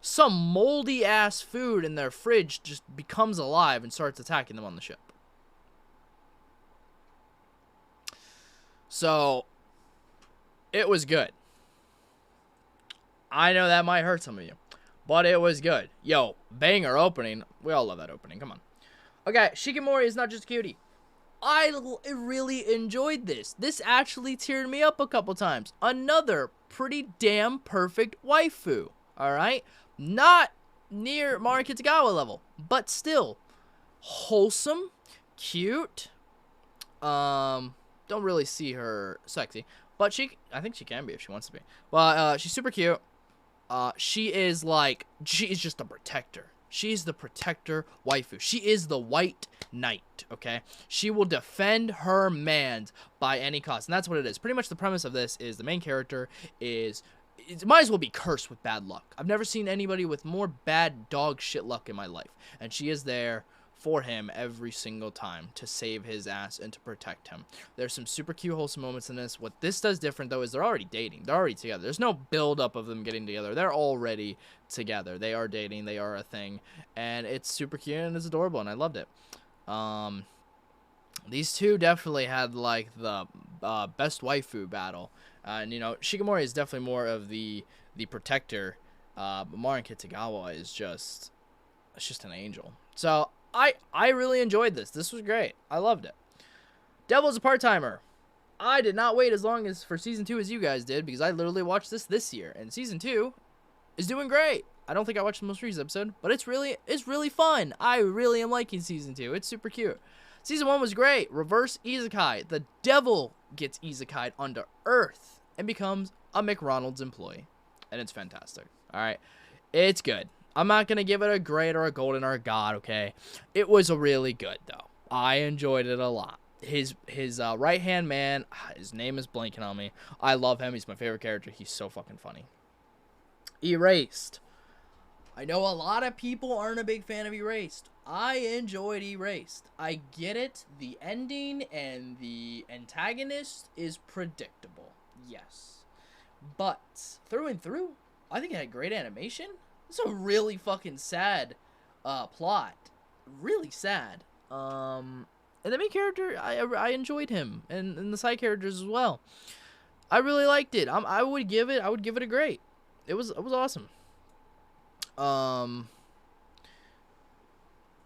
some moldy-ass food in their fridge just becomes alive and starts attacking them on the ship. So, it was good. I know that might hurt some of you, but it was good. Yo, banger opening. We all love that opening. Come on. Okay, Shikimori is not just a cutie. I really enjoyed this. This actually teared me up a couple times. Another pretty damn perfect waifu. Alright? Not near Mari Kitagawa level, but still wholesome, cute. Don't really see her sexy, but I think she can be if she wants to be. But she's super cute. She is just a protector. She's the protector waifu. She is the white knight, okay? She will defend her man by any cost, and that's what it is. Pretty much the premise of this is the main character is... It might as well be cursed with bad luck. I've never seen anybody with more bad dog shit luck in my life. And she is there for him every single time to save his ass and to protect him. There's some super cute, wholesome moments in this. What this does different, though, is they're already dating. They're already together. There's no build-up of them getting together. They're already together. They are dating. They are a thing. And it's super cute and it's adorable, and I loved it. These two definitely had, like, the best waifu battle. And, you know, Shikimori is definitely more of the protector. But Marin Kitagawa is just... It's just an angel. So, I really enjoyed this. This was great. I loved it. Devil's a Part-Timer. I did not wait as long as for Season 2 as you guys did, because I literally watched this year. And Season 2 is doing great. I don't think I watched the most recent episode, but it's really fun. I really am liking Season 2. It's super cute. Season 1 was great. Reverse isekai. The devil gets isekai'd onto Earth and becomes a McDonald's employee. And it's fantastic. Alright? It's good. I'm not going to give it a great or a golden or a god, okay? It was really good, though. I enjoyed it a lot. His right-hand man, his name is blanking on me. I love him. He's my favorite character. He's so fucking funny. Erased. I know a lot of people aren't a big fan of Erased. I enjoyed Erased. I get it. The ending and the antagonist is predictable. Yes. But through and through, I think it had great animation. It's a really fucking sad plot. Really sad. And the main character, I enjoyed him. And the side characters as well. I really liked it. I would give it a great. It was awesome.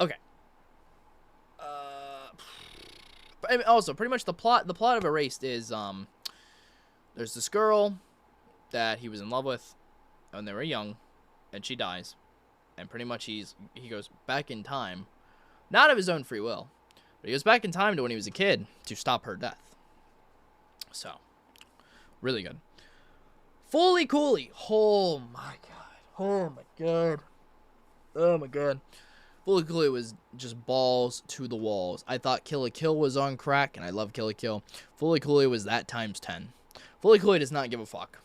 Okay. Also, pretty much the plot of Erased is, there's this girl that he was in love with when they were young, and she dies, and pretty much he goes back in time, not of his own free will, but he goes back in time to when he was a kid to stop her death. So, really good. Fully Cooley. Oh my god. Oh my god. Oh my god. Fully Cooley was just balls to the walls. I thought Kill la Kill was on crack, and I love Kill la Kill. Fully Cooley was that times 10. Fully Cooley does not give a fuck.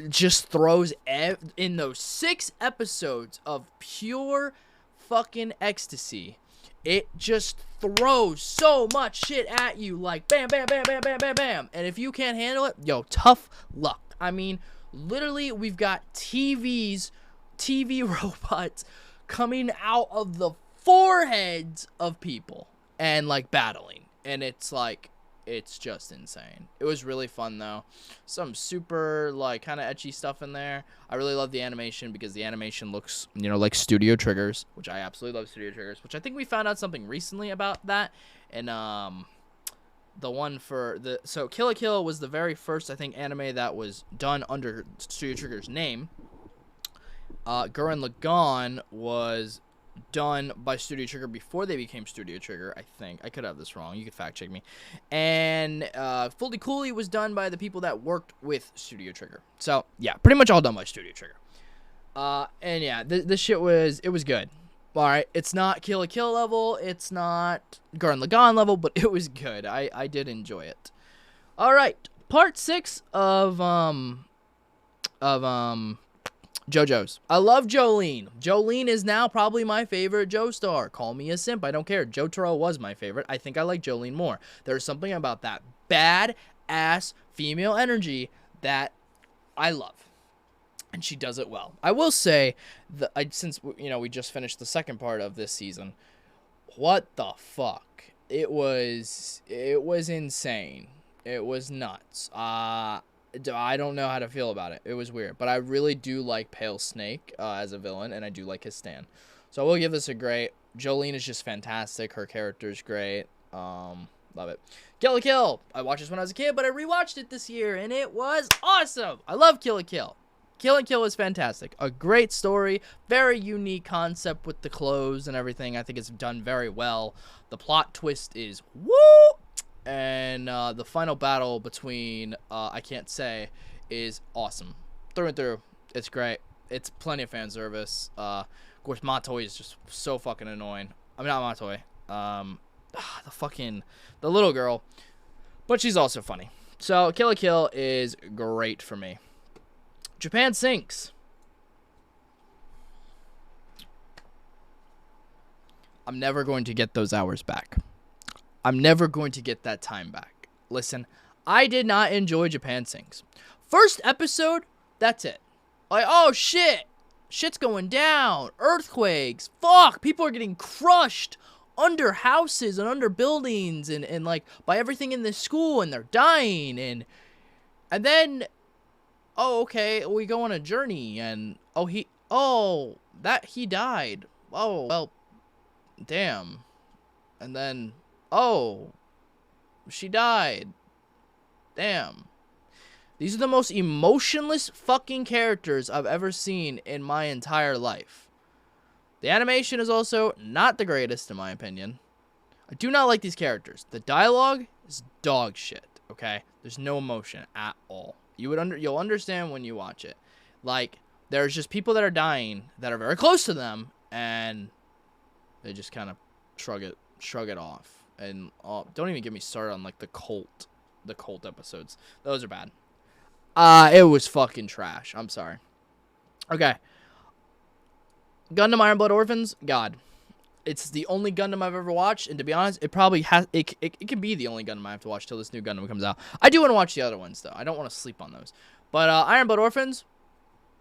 Just throws in those 6 episodes of pure fucking ecstasy. it just throws so much shit at you, like bam, bam, bam, bam, bam, bam, bam. And if you can't handle it, yo, tough luck. I mean, literally, we've got TV robots coming out of the foreheads of people and like battling. And it's like, it's just insane. It was really fun though. Some super like kind of ecchi stuff in there. I really love the animation because the animation looks, you know, like Studio Triggers, which I absolutely love Studio Triggers, which I think we found out something recently about that. And the one for the Kill la Kill was the very first, I think, anime that was done under Studio Trigger's name. Gurren Lagann was done by Studio Trigger before they became Studio Trigger, I think. I could have this wrong. You could fact check me. And Fully Cooley was done by the people that worked with Studio Trigger. So, yeah, pretty much all done by Studio Trigger. And yeah, this shit was good. All right, it's not Kill la Kill level, it's not Gurren Lagann level, but it was good. I did enjoy it. All right, part 6 of JoJo's. I love Jolene. Jolene is now probably my favorite Joestar. Call me a simp. I don't care. Jotaro was my favorite. I think I like Jolene more. There's something about that bad-ass female energy that I love. And she does it well. I will say, since you know we just finished the second part of this season, what the fuck? It was insane. It was nuts. I don't know how to feel about it. It was weird. But I really do like Pale Snake as a villain, and I do like his stand. So I will give this a great. Jolene is just fantastic. Her character's great. Love it. Kill la Kill. I watched this when I was a kid, but I rewatched it this year, and it was awesome. I love Kill la Kill. Kill la Kill is fantastic. A great story. Very unique concept with the clothes and everything. I think it's done very well. The plot twist is woo! And the final battle between, I can't say, is awesome. Through and through. It's great. It's plenty of fan service. Of course, Matoi is just so fucking annoying. I mean, not Matoi. The little girl. But she's also funny. So, Kill la Kill is great for me. Japan Sinks. I'm never going to get those hours back. I'm never going to get that time back. Listen, I did not enjoy Japan Sinks. First episode, that's it. Like, oh shit. Shit's going down. Earthquakes. Fuck. People are getting crushed under houses and under buildings and like by everything in this school, and they're dying, and then oh, okay, we go on a journey, and he died. Oh, well, damn. And then, oh, she died. Damn. These are the most emotionless fucking characters I've ever seen in my entire life. The animation is also not the greatest, in my opinion. I do not like these characters. The dialogue is dog shit, okay? There's no emotion at all. You'll understand when you watch it. Like, there's just people that are dying that are very close to them, and they just kind of shrug it off. And don't even get me started on like the cult episodes. Those are bad. It was fucking trash. I'm sorry. Okay. Gundam Iron Blood Orphans, God. It's the only Gundam I've ever watched, and to be honest, it probably has. It can be the only Gundam I have to watch till this new Gundam comes out. I do want to watch the other ones though. I don't want to sleep on those. But Iron Blood Orphans,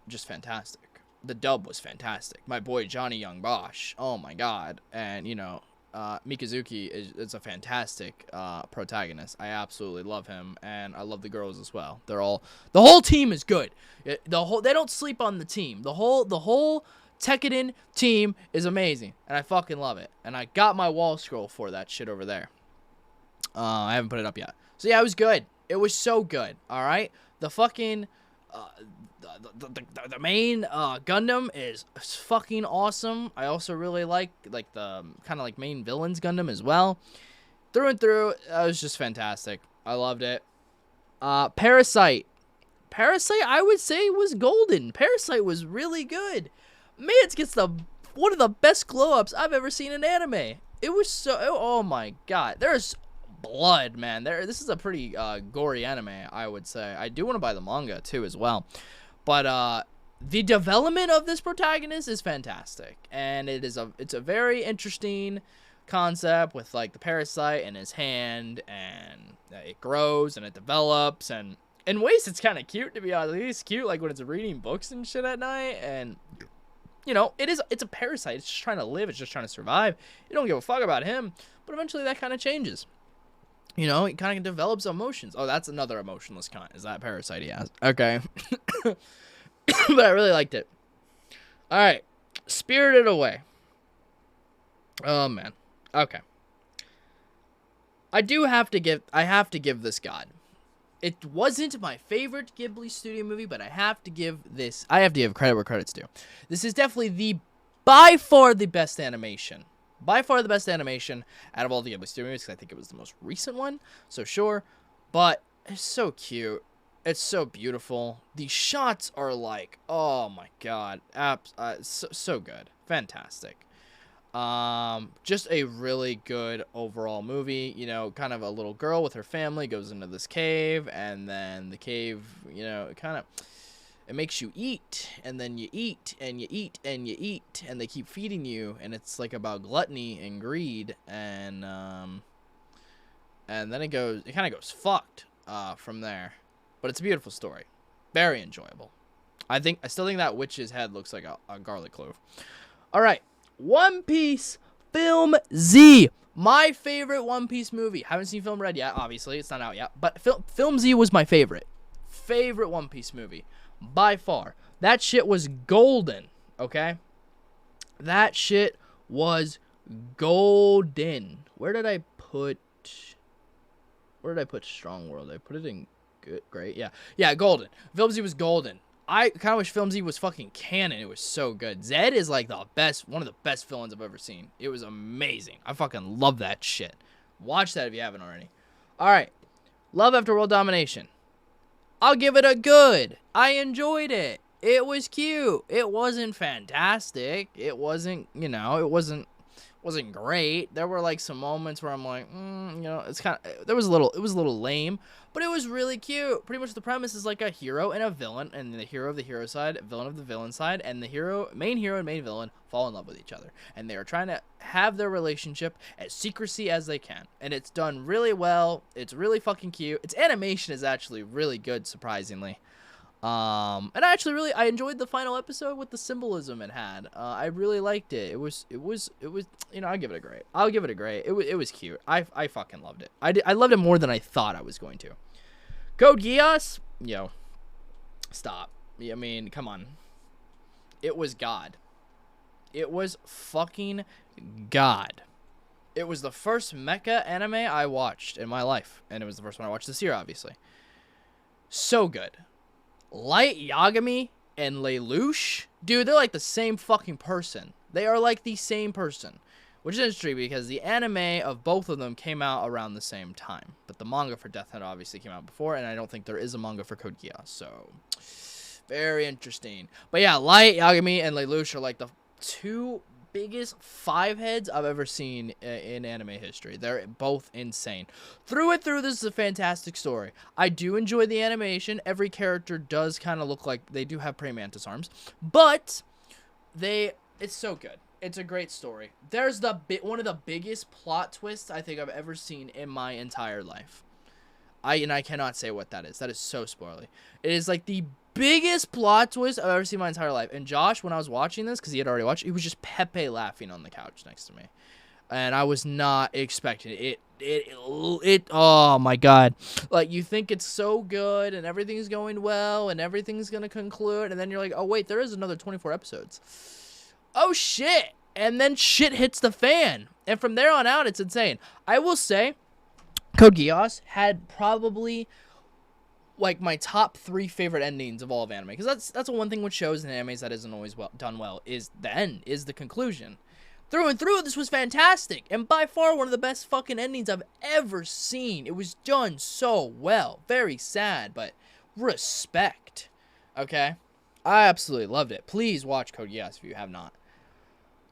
just fantastic. The dub was fantastic. My boy Johnny Young Bosch. Oh my God. And you know, Mikazuki is a fantastic protagonist. I absolutely love him, and I love the girls as well. The whole team is good. They don't sleep on the team. The whole Tekkadan team is amazing, and I fucking love it. And I got my wall scroll for that shit over there. I haven't put it up yet. So yeah, it was good. It was so good. All right, the fucking the main Gundam is fucking awesome. I also really like the kind of like main villains Gundam as well. Through and through, it was just fantastic. I loved it. Parasite, I would say was golden. Parasite was really good. Mance gets one of the best glow-ups I've ever seen in anime. It was so... Oh, my God. There's blood, man. This is a pretty gory anime, I would say. I do want to buy the manga, too, as well. But the development of this protagonist is fantastic. And it's a very interesting concept with like the parasite in his hand, and it grows and it develops, and in ways it's kind of cute, to be honest. It's cute like when it's reading books and shit at night, and you know, it's a parasite. It's just trying to live. It's just trying to survive. You don't give a fuck about him, but eventually that kind of changes. You know, it kind of develops emotions. Oh, that's another emotionless kind. Is that parasite he has? Okay. But I really liked it. All right. Spirited Away. Oh, man. Okay. I have to give this God. It wasn't my favorite Ghibli studio movie, but I have to give credit where credit's due. This is definitely by far the best animation. By far the best animation out of all the Ghibli studio movies, because I think it was the most recent one, so sure. But it's so cute. It's so beautiful. The shots are like, oh my god, so good. Fantastic. Just a really good overall movie. You know, kind of a little girl with her family goes into this cave, and then the cave, you know, it makes you eat, and then you eat, and you eat, and you eat, and they keep feeding you, and it's like about gluttony and greed, and then it kind of goes fucked from there. But it's a beautiful story, very enjoyable. I still think that witch's head looks like a garlic clove. All right. One Piece Film Z. My favorite One Piece movie. Haven't seen Film Red yet, obviously. It's not out yet. But Film Z was my favorite. Favorite One Piece movie. By far. That shit was golden. Okay? That shit was golden. Where did I put Strong World? I put it in good, great. Yeah, golden. Film Z was golden. I kind of wish Film Z was fucking canon. It was so good. Zed is like one of the best villains I've ever seen. It was amazing. I fucking love that shit. Watch that if you haven't already. All right. Love After World Domination. I'll give it a good. I enjoyed it. It was cute. It wasn't fantastic. It wasn't, you know, it wasn't great. There were like some moments where I'm like, you know, it was a little lame, but it was really cute. Pretty much the premise is like a hero and a villain, and the hero of the hero side, villain of the villain side, and the main hero and main villain fall in love with each other, and they are trying to have their relationship as secrecy as they can, and it's done really well. It's really fucking cute. Its animation is actually really good, surprisingly. And I enjoyed the final episode with the symbolism it had. I really liked it. It was, you know, I'll give it a great. It was cute. I fucking loved it. I loved it more than I thought I was going to. Code Geass? Yo. Stop. I mean, come on. It was God. It was fucking God. It was the first mecha anime I watched in my life. And it was the first one I watched this year, obviously. So good. Light Yagami and Lelouch, dude, they're like the same fucking person. They are like the same person, which is interesting because the anime of both of them came out around the same time, but the manga for Death Note obviously came out before, and I don't think there is a manga for Code Geass, so very interesting. But yeah, Light Yagami and Lelouch are like the two biggest five heads I've ever seen in anime history. They're both insane. Through and through, this is a fantastic story. I do enjoy the animation. Every character does kind of look like they do have praying mantis arms, but it's so good. It's a great story. There's one of the biggest plot twists I think I've ever seen in my entire life. I cannot say what that is. That is so spoilery. It is like the biggest plot twist I've ever seen in my entire life. And Josh, when I was watching this, because he had already watched, he was just Pepe laughing on the couch next to me. And I was not expecting it. It oh my god. Like, you think it's so good and everything's going well and everything's going to conclude. And then you're like, oh wait, there is another 24 episodes. Oh shit. And then shit hits the fan. And from there on out, it's insane. I will say, Code Geass had probably like my top 3 favorite endings of all of anime, because that's the one thing with shows and animes that isn't always done well, is the end, is the conclusion. Through and through, this was fantastic, and by far one of the best fucking endings I've ever seen. It was done so well. Very sad, but respect. Okay, I absolutely loved it. Please watch Code Geass if you have not.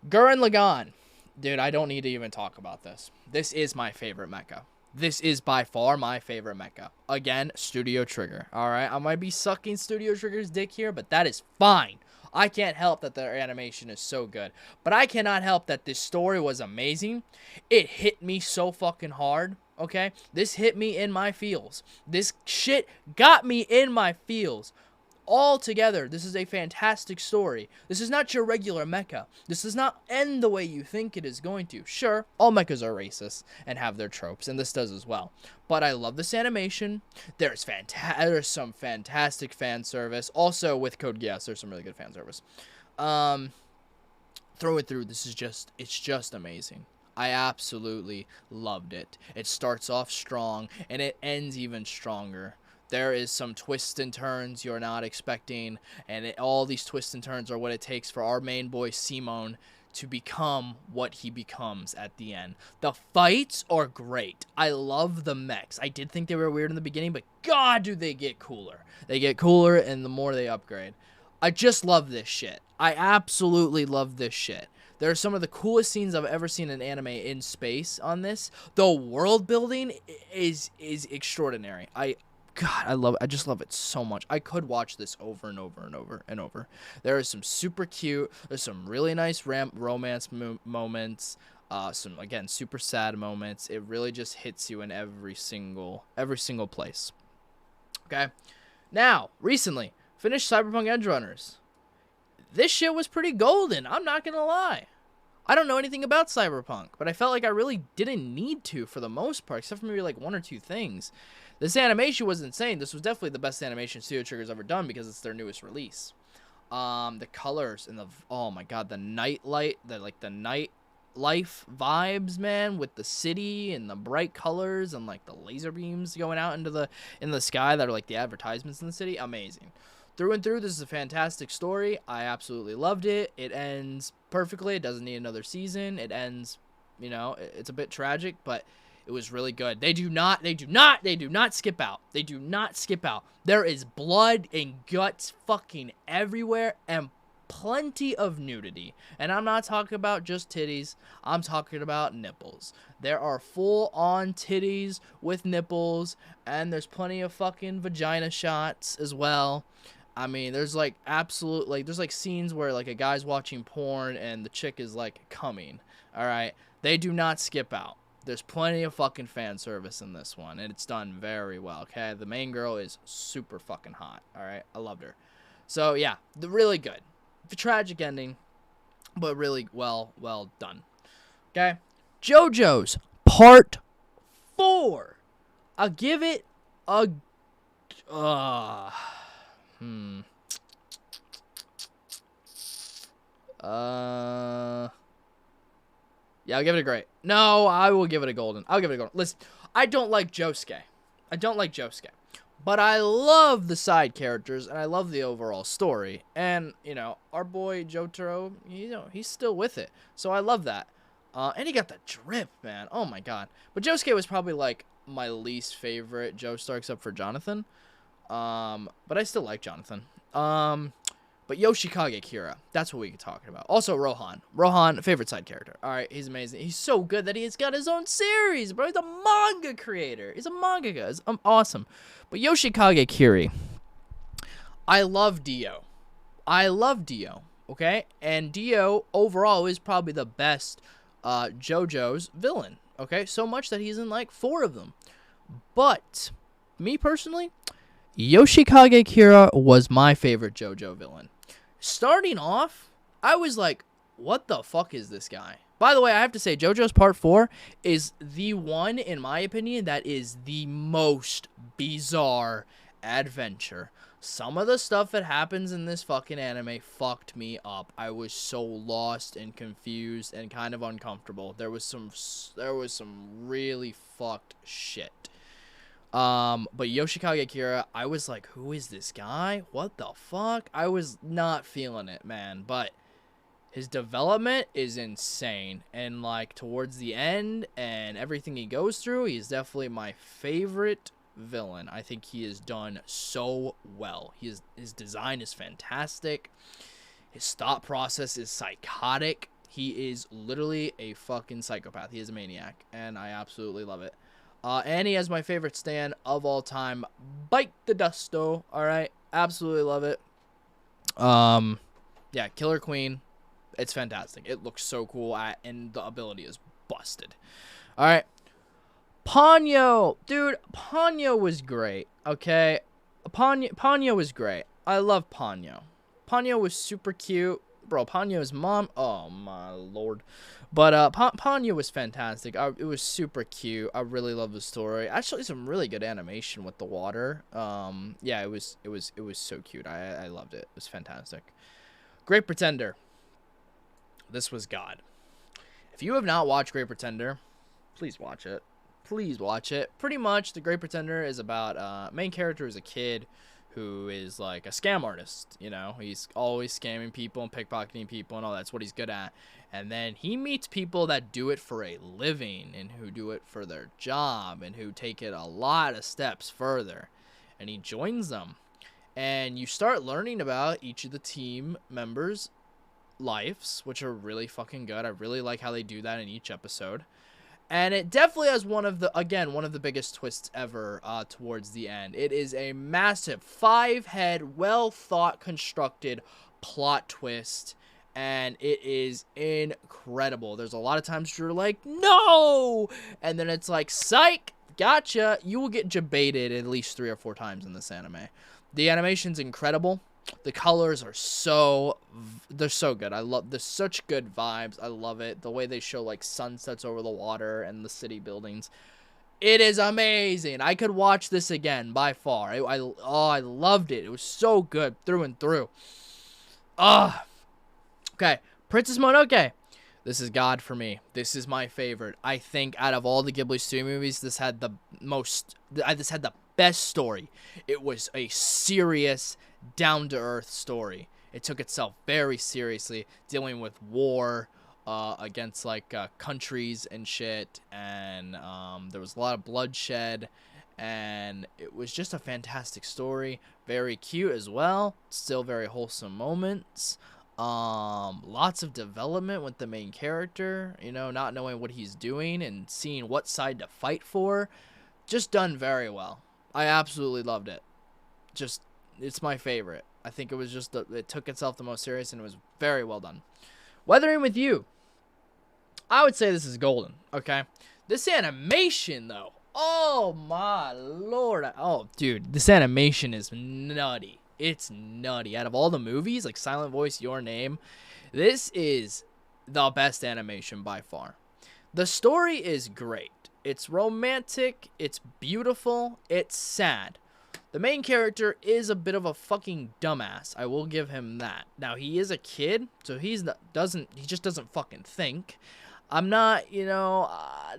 Gurren Lagann, dude, I don't need to even talk about this. This is my favorite mecha. This is by far my favorite mecha. Again, Studio Trigger. Alright, I might be sucking Studio Trigger's dick here, but that is fine. I can't help that their animation is so good. But I cannot help that this story was amazing. It hit me so fucking hard, okay? This hit me in my feels. This shit got me in my feels. All together, this is a fantastic story. This is not your regular mecha. This does not end the way you think it is going to. Sure, all mechas are racist and have their tropes, and this does as well. But I love this animation. There's some fantastic fan service. Also, with Code Geass, there's some really good fan service. Throw it through. It's just amazing. I absolutely loved it. It starts off strong, and it ends even stronger. There is some twists and turns you're not expecting, and all these twists and turns are what it takes for our main boy Simone to become what he becomes at the end. The fights are great. I love the mechs. I did think they were weird in the beginning, but God, do they get cooler. They get cooler, and the more they upgrade. I just love this shit. I absolutely love this shit. There are some of the coolest scenes I've ever seen in anime in space on this. The world building is extraordinary. I just love it so much. I could watch this over and over and over and over. There is some super cute. There's some really nice romance moments. Some, again, super sad moments. It really just hits you in every single place. Okay. Now, recently, finished Cyberpunk Edge Runners. This shit was pretty golden. I'm not gonna lie. I don't know anything about Cyberpunk, but I felt like I really didn't need to for the most part, except for maybe like one or two things. This animation was insane. This was definitely the best animation Studio Trigger's ever done because it's their newest release. The colors and oh my god, the night light, the night life vibes, man, with the city and the bright colors and like the laser beams going out into the sky that are like the advertisements in the city. Amazing. Through and through, this is a fantastic story. I absolutely loved it. It ends perfectly. It doesn't need another season. It ends, it's a bit tragic, but it was really good. They do not skip out. They do not skip out. There is blood and guts fucking everywhere and plenty of nudity. And I'm not talking about just titties. I'm talking about nipples. There are full-on titties with nipples, and there's plenty of fucking vagina shots as well. I mean, there's like there's like scenes where like a guy's watching porn and the chick is like coming. All right. They do not skip out. There's plenty of fucking fan service in this one, and it's done very well, okay? The main girl is super fucking hot, all right? I loved her. So, yeah, really good. The tragic ending, but really well done, okay? JoJo's Part 4. I'll give it a... Yeah, I'll give it a great. No, I will give it a golden. I'll give it a golden. Listen, I don't like Josuke. But I love the side characters, and I love the overall story. And, our boy Jotaro, he's still with it. So I love that. And he got the drip, man. Oh, my God. But Josuke was probably, like, my least favorite Joestar, except for Jonathan. But I still like Jonathan. But Yoshikage Kira, that's what we can talk about. Also, Rohan. Rohan, favorite side character. All right, he's amazing. He's so good that he's got his own series, bro. He's a manga creator. He's a mangaka. It's awesome. But Yoshikage Kiri, I love Dio. Okay? And Dio, overall, is probably the best JoJo's villain. Okay? So much that he's in, like, 4 of them. But, me personally, Yoshikage Kira was my favorite JoJo villain. Starting off, I was like, what the fuck is this guy? By the way, I have to say, JoJo's Part 4 is the one, in my opinion, that is the most bizarre adventure. Some of the stuff that happens in this fucking anime fucked me up. I was so lost and confused and kind of uncomfortable. There was some really fucked shit. But Yoshikage Kira, I was like, who is this guy? What the fuck? I was not feeling it, man. But his development is insane. And, like, towards the end and everything he goes through, he's definitely my favorite villain. I think he is done so well. His design is fantastic. His thought process is psychotic. He is literally a fucking psychopath. He is a maniac. And I absolutely love it. And he has my favorite stand of all time, Bite the Dusto. All right, absolutely love it. Yeah, Killer Queen. It's fantastic. It looks so cool, and the ability is busted. All right. Ponyo. Dude, Ponyo was great, okay? Ponyo was great. I love Ponyo. Ponyo was super cute. Bro, Ponyo's mom, oh my lord. But Ponyo was fantastic. It was super cute. I really love the story. Actually, some really good animation with the water. Yeah, it was so cute. I loved it. It was fantastic. Great Pretender. This was God. If you have not watched Great Pretender, please watch it. Please watch it. Pretty much, The Great Pretender is about main character is a kid who is like a scam artist. You know, he's always scamming people and pickpocketing people and all that's what he's good at. And then he meets people that do it for a living and who do it for their job and who take it a lot of steps further. And he joins them. And you start learning about each of the team members' lives, which are really fucking good. I really like how they do that in each episode. And it definitely has one of the biggest twists ever towards the end. It is a massive 5-head, well-thought, constructed plot twist. And it is incredible. There's a lot of times you're like, no! And then it's like, psych, gotcha. You will get debated at least 3 or 4 times in this anime. The animation's incredible. The colors are they're so good. There's such good vibes. I love it. The way they show like sunsets over the water and the city buildings. It is amazing. I could watch this again by far. I loved it. It was so good through and through. Okay. Princess Mononoke. This is God for me. This is my favorite. I think out of all the Ghibli studio movies, this had the best story. It was a serious, down-to-earth story. It took itself very seriously, dealing with war against like countries and shit, and there was a lot of bloodshed, and it was just a fantastic story. Very cute as well. Still very wholesome moments. Lots of development with the main character, you know, not knowing what he's doing and seeing what side to fight for. Just done very well. I absolutely loved it. It's my favorite. I think it was it took itself the most serious and it was very well done. Weathering with You. I would say this is golden, okay? This animation, though. Oh, my lord. Oh, dude, this animation is nutty. It's nutty. Out of all the movies, like Silent Voice, Your Name, this is the best animation by far. The story is great. It's romantic, it's beautiful, it's sad. The main character is a bit of a fucking dumbass. I will give him that. Now, he is a kid, so he just doesn't fucking think. I'm not, you know,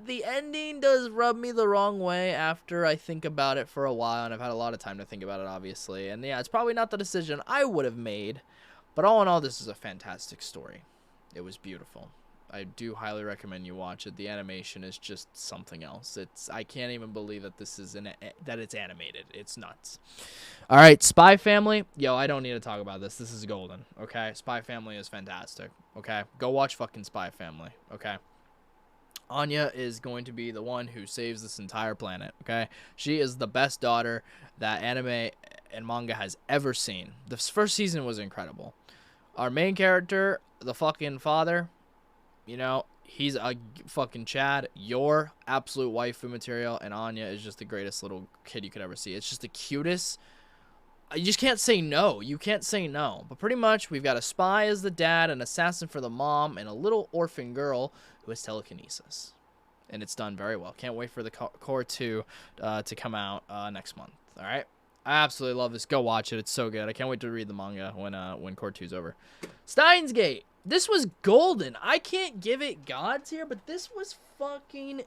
the ending does rub me the wrong way after I think about it for a while, and I've had a lot of time to think about it, obviously. And yeah, it's probably not the decision I would have made, but all in all, this is a fantastic story. It was beautiful. I do highly recommend you watch it. The animation is just something else. I can't even believe that that it's animated. It's nuts. All right, Spy Family. Yo, I don't need to talk about this. This is golden, okay? Spy Family is fantastic, okay? Go watch fucking Spy Family, okay? Anya is going to be the one who saves this entire planet, okay? She is the best daughter that anime and manga has ever seen. The first season was incredible. Our main character, the fucking father, you know, he's a fucking Chad. Your absolute waifu material, and Anya is just the greatest little kid you could ever see. It's just the cutest. You just can't say no. You can't say no. But pretty much, we've got a spy as the dad, an assassin for the mom, and a little orphan girl who has telekinesis. And it's done very well. Can't wait for the Core 2 to come out next month. All right? I absolutely love this. Go watch it. It's so good. I can't wait to read the manga when Core 2 is over. Steins Gate. This was golden. I can't give it God's here, but this was fucking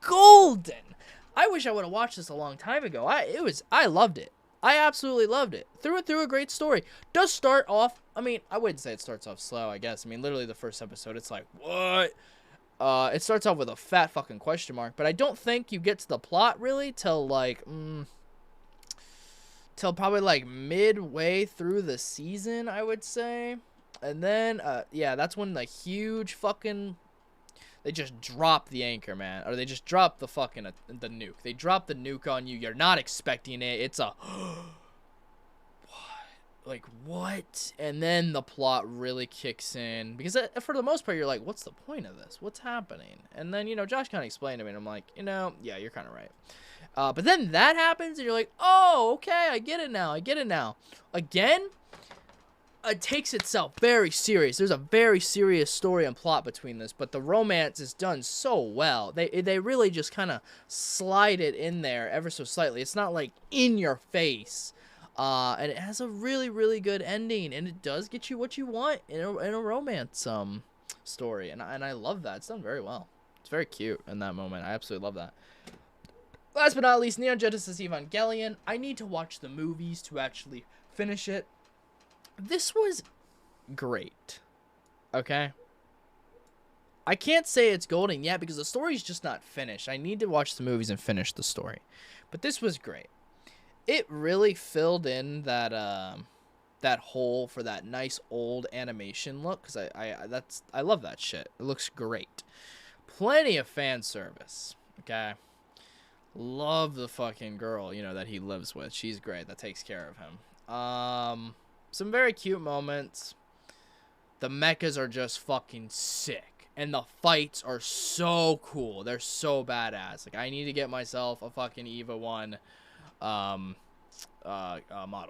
golden. I wish I would have watched this a long time ago. I loved it. I absolutely loved it. Through and through, a great story. Does start off, I mean, I wouldn't say it starts off slow, I guess. I mean, literally the first episode, it's like, what? It starts off with a fat fucking question mark, but I don't think you get to the plot, really, till probably, like, midway through the season, I would say. And then, yeah, that's when the huge fucking... They just drop the anchor, man. Or they just drop the fucking... the nuke. They drop the nuke on you. You're not expecting it. It's a... What? like, what? And then the plot really kicks in, because for the most part, you're like, what's the point of this? What's happening? And then, you know, Josh kind of explained to me, and I'm like, you know, yeah, you're kind of right. But then that happens, and you're like, oh, okay, I get it now. Again, it takes itself very serious. There's a very serious story and plot between this, but the romance is done so well. They really just kind of slide it in there ever so slightly. It's not like in your face. And it has a really, really good ending, and it does get you what you want in a romance story, and I love that. It's done very well. It's very cute in that moment. I absolutely love that. Last but not least, Neon Genesis Evangelion. I need to watch the movies to actually finish it. This was great. Okay? I can't say it's golden yet because the story's just not finished. I need to watch the movies and finish the story. But this was great. It really filled in that that hole for that nice old animation look, cuz I love that shit. It looks great. Plenty of fan service. Okay? Love the fucking girl, you know, that he lives with. She's great. That takes care of him. Some very cute moments. The mechas are just fucking sick. And the fights are so cool. They're so badass. Like, I need to get myself a fucking EVA 1 model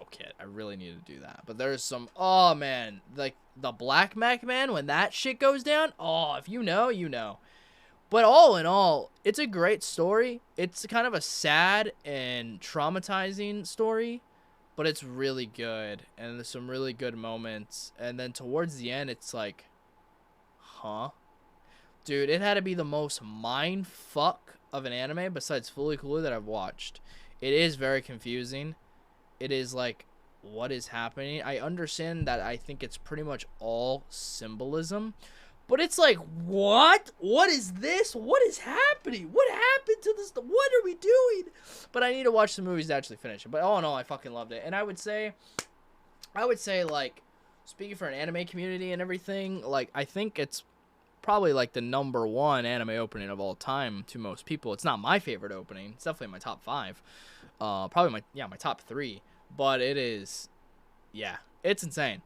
kit. I really need to do that. But there's some, oh man, like the black mech, man, when that shit goes down, oh, if you know, you know. But all in all, it's a great story. It's kind of a sad and traumatizing story, but it's really good, and there's some really good moments. And then towards the end, it's like, huh? Dude, it had to be the most mind fuck of an anime besides Fully Cooled that I've watched. It is very confusing. It is like, what is happening? I understand that. I think it's pretty much all symbolism. But it's like, what? What is this? What is happening? What happened to this? What are we doing? But I need to watch the movies to actually finish it. But all in all, I fucking loved it. And I would say, like, speaking for an anime community and everything, like, I think it's probably, like, the #1 anime opening of all time to most people. It's not my favorite opening. It's definitely my top 5. Probably my top 3. But it is, yeah, it's insane.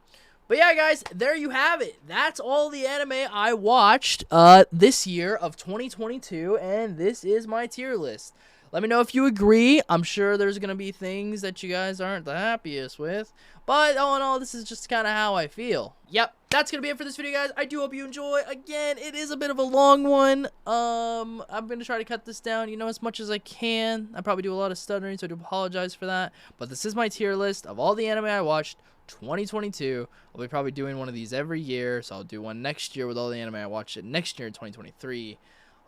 But yeah, guys, there you have it. That's all the anime I watched this year of 2022, and this is my tier list. Let me know if you agree. I'm sure there's going to be things that you guys aren't the happiest with, but all in all, this is just kind of how I feel. Yep, that's going to be it for this video, guys. I do hope you enjoy. Again, it is a bit of a long one. I'm going to try to cut this down, you know, as much as I can. I probably do a lot of stuttering, so I do apologize for that. But this is my tier list of all the anime I watched 2022. I'll be probably doing one of these every year, so I'll do one next year with all the anime I watched it next year in 2023.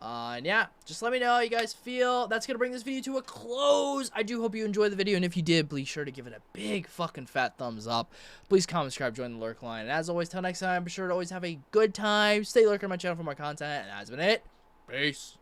And yeah, just let me know how you guys feel. That's gonna bring this video to a close. I do hope you enjoyed the video, and if you did, please sure to give it a big fucking fat thumbs up. Please comment, subscribe, join the lurk line, and as always, till next time, be sure to always have a good time. Stay lurking on my channel for more content, and that's been it. Peace.